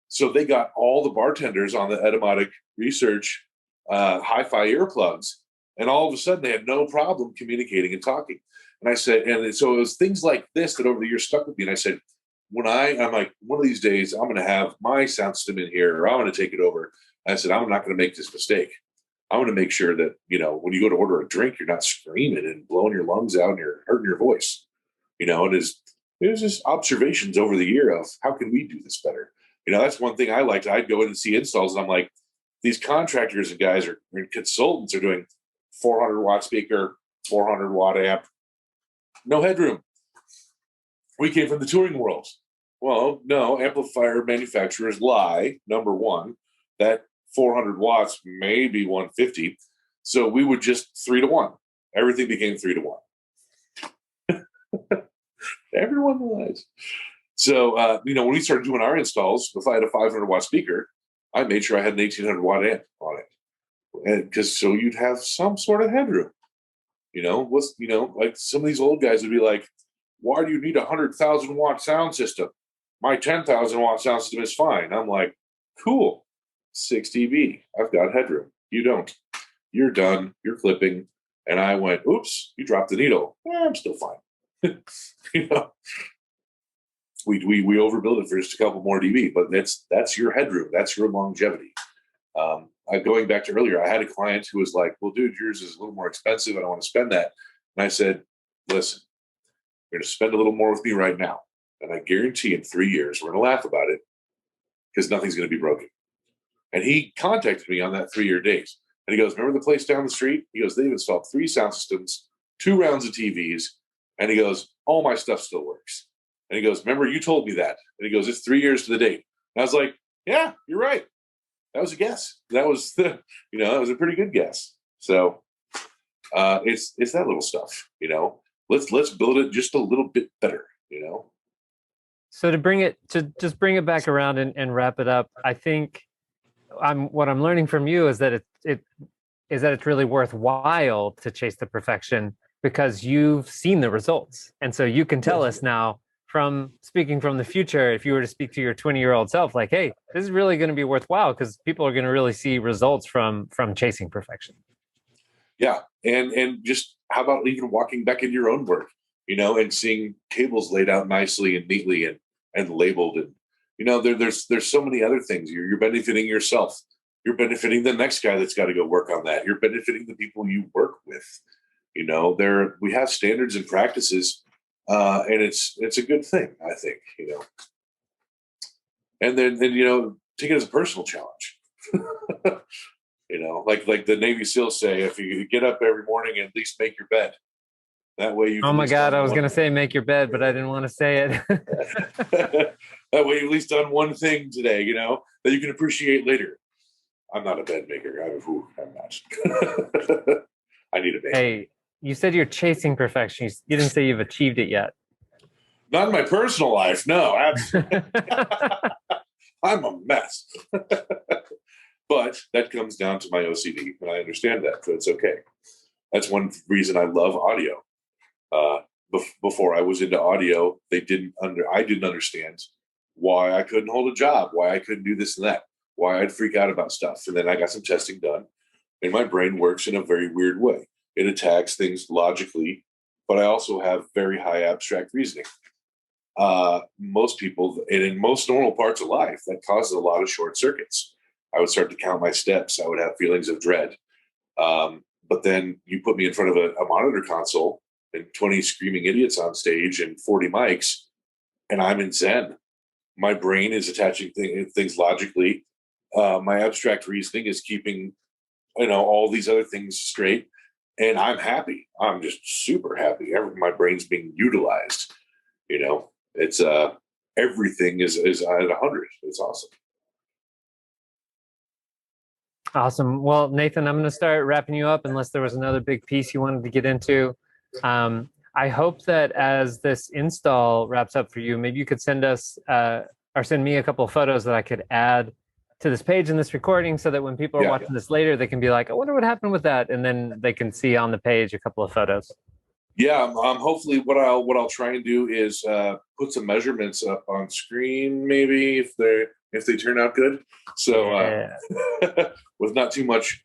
So they got all the bartenders on the Etymotic Research hi-fi earplugs, and all of a sudden they had no problem communicating and talking. And I said, and so it was things like this that over the years stuck with me. And I said, I'm like, one of these days I'm going to have my sound system in here, or I'm going to take it over. I said, I'm not going to make this mistake. I want to make sure that, when you go to order a drink, you're not screaming and blowing your lungs out and you're hurting your voice. And it was just observations over the year of how can we do this better? That's one thing I liked. I'd go in and see installs and I'm like, these contractors and guys or consultants are doing 400 watt speaker, 400 watt amp, no headroom. We came from the touring world. Well, no, amplifier manufacturers lie. Number one, that 400 watts, maybe 150. So we would just 3-to-1. Everything became 3-to-1. Everyone lies. So, when we started doing our installs, if I had a 500 watt speaker, I made sure I had an 1800 watt amp on it. And because so you'd have some sort of headroom. Like some of these old guys would be like, why do you need a 100,000 watt sound system? My 10,000 watt sound system is fine. I'm like, cool. 6 dB. I've got headroom. You don't. You're done. You're clipping. And I went, oops, you dropped the needle. I'm still fine. We overbuilt it for just a couple more dB, but that's your headroom. That's your longevity. Going back to earlier, I had a client who was like, well, dude, yours is a little more expensive. I don't want to spend that. And I said, listen, you're going to spend a little more with me right now. And I guarantee in 3 years, we're going to laugh about it because nothing's going to be broken. And he contacted me on that 3-year date. And he goes, remember the place down the street? He goes, they've installed 3 sound systems, 2 rounds of TVs. And he goes, all my stuff still works. And he goes, remember, you told me that. And he goes, it's 3 years to the date. And I was like, yeah, you're right. That was a guess. That was that was a pretty good guess. So it's that little stuff, let's build it just a little bit better, So to just bring it back around and wrap it up, I think what I'm learning from you is that it's really worthwhile to chase the perfection because you've seen the results. And so you can tell us now, from speaking from the future, if you were to speak to your 20-year-old self, like, hey, this is really going to be worthwhile because people are going to really see results from chasing perfection. Yeah. And just how about even walking back into your own work, and seeing cables laid out nicely and neatly and labeled. And, there's so many other things. You're benefiting yourself. You're benefiting the next guy that's got to go work on that. You're benefiting the people you work with. We have standards and practices. And it's a good thing, I think, and then take it as a personal challenge, like the Navy SEALs say, if you get up every morning and at least make your bed, that way you. Oh my God, I was going to say make your bed, but I didn't want to say it. That way you've at least done one thing today, that you can appreciate later. I'm not a bed maker. I'm not. I need a bed. Hey. You said you're chasing perfection. You didn't say you've achieved it yet. Not in my personal life. No, absolutely. I'm a mess. But that comes down to my OCD, and I understand that, so it's okay. That's one reason I love audio. Before I was into audio, I didn't understand why I couldn't hold a job, why I couldn't do this and that, why I'd freak out about stuff. And then I got some testing done, and my brain works in a very weird way. It attacks things logically, but I also have very high abstract reasoning. Most people, and in most normal parts of life, that causes a lot of short circuits. I would start to count my steps. I would have feelings of dread. But then you put me in front of a monitor console and 20 screaming idiots on stage and 40 mics, and I'm in Zen. My brain is attaching things logically. My abstract reasoning is keeping, all these other things straight. And I'm happy. I'm just super happy. My brain's being utilized. It's everything is at 100. It's awesome. Awesome. Well, Nathan, I'm going to start wrapping you up unless there was another big piece you wanted to get into. I hope that as this install wraps up for you, maybe you could send us or send me a couple of photos that I could add to this page in this recording so that when people are watching this later, they can be like, I wonder what happened with that. And then they can see on the page a couple of photos. Yeah. Hopefully what I'll try and do is put some measurements up on screen, maybe if they turn out good. So with not too much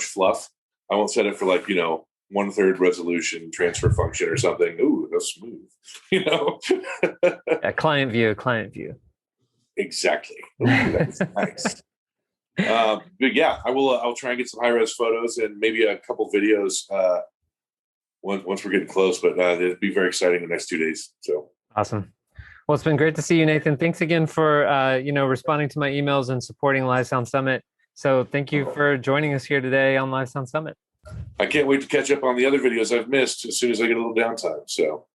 fluff. I won't set it for 1/3 resolution transfer function or something. Ooh, that's smooth. Yeah, client view. Exactly. Ooh, that's nice. But yeah, I'll try and get some high res photos and maybe a couple videos once we're getting close. But it'll be very exciting the next 2 days. So Awesome. Well, it's been great to see you, Nathan. Thanks again for responding to my emails and supporting Live Sound Summit. So thank you for joining us here today on Live Sound Summit. I can't wait to catch up on the other videos I've missed as soon as I get a little downtime. So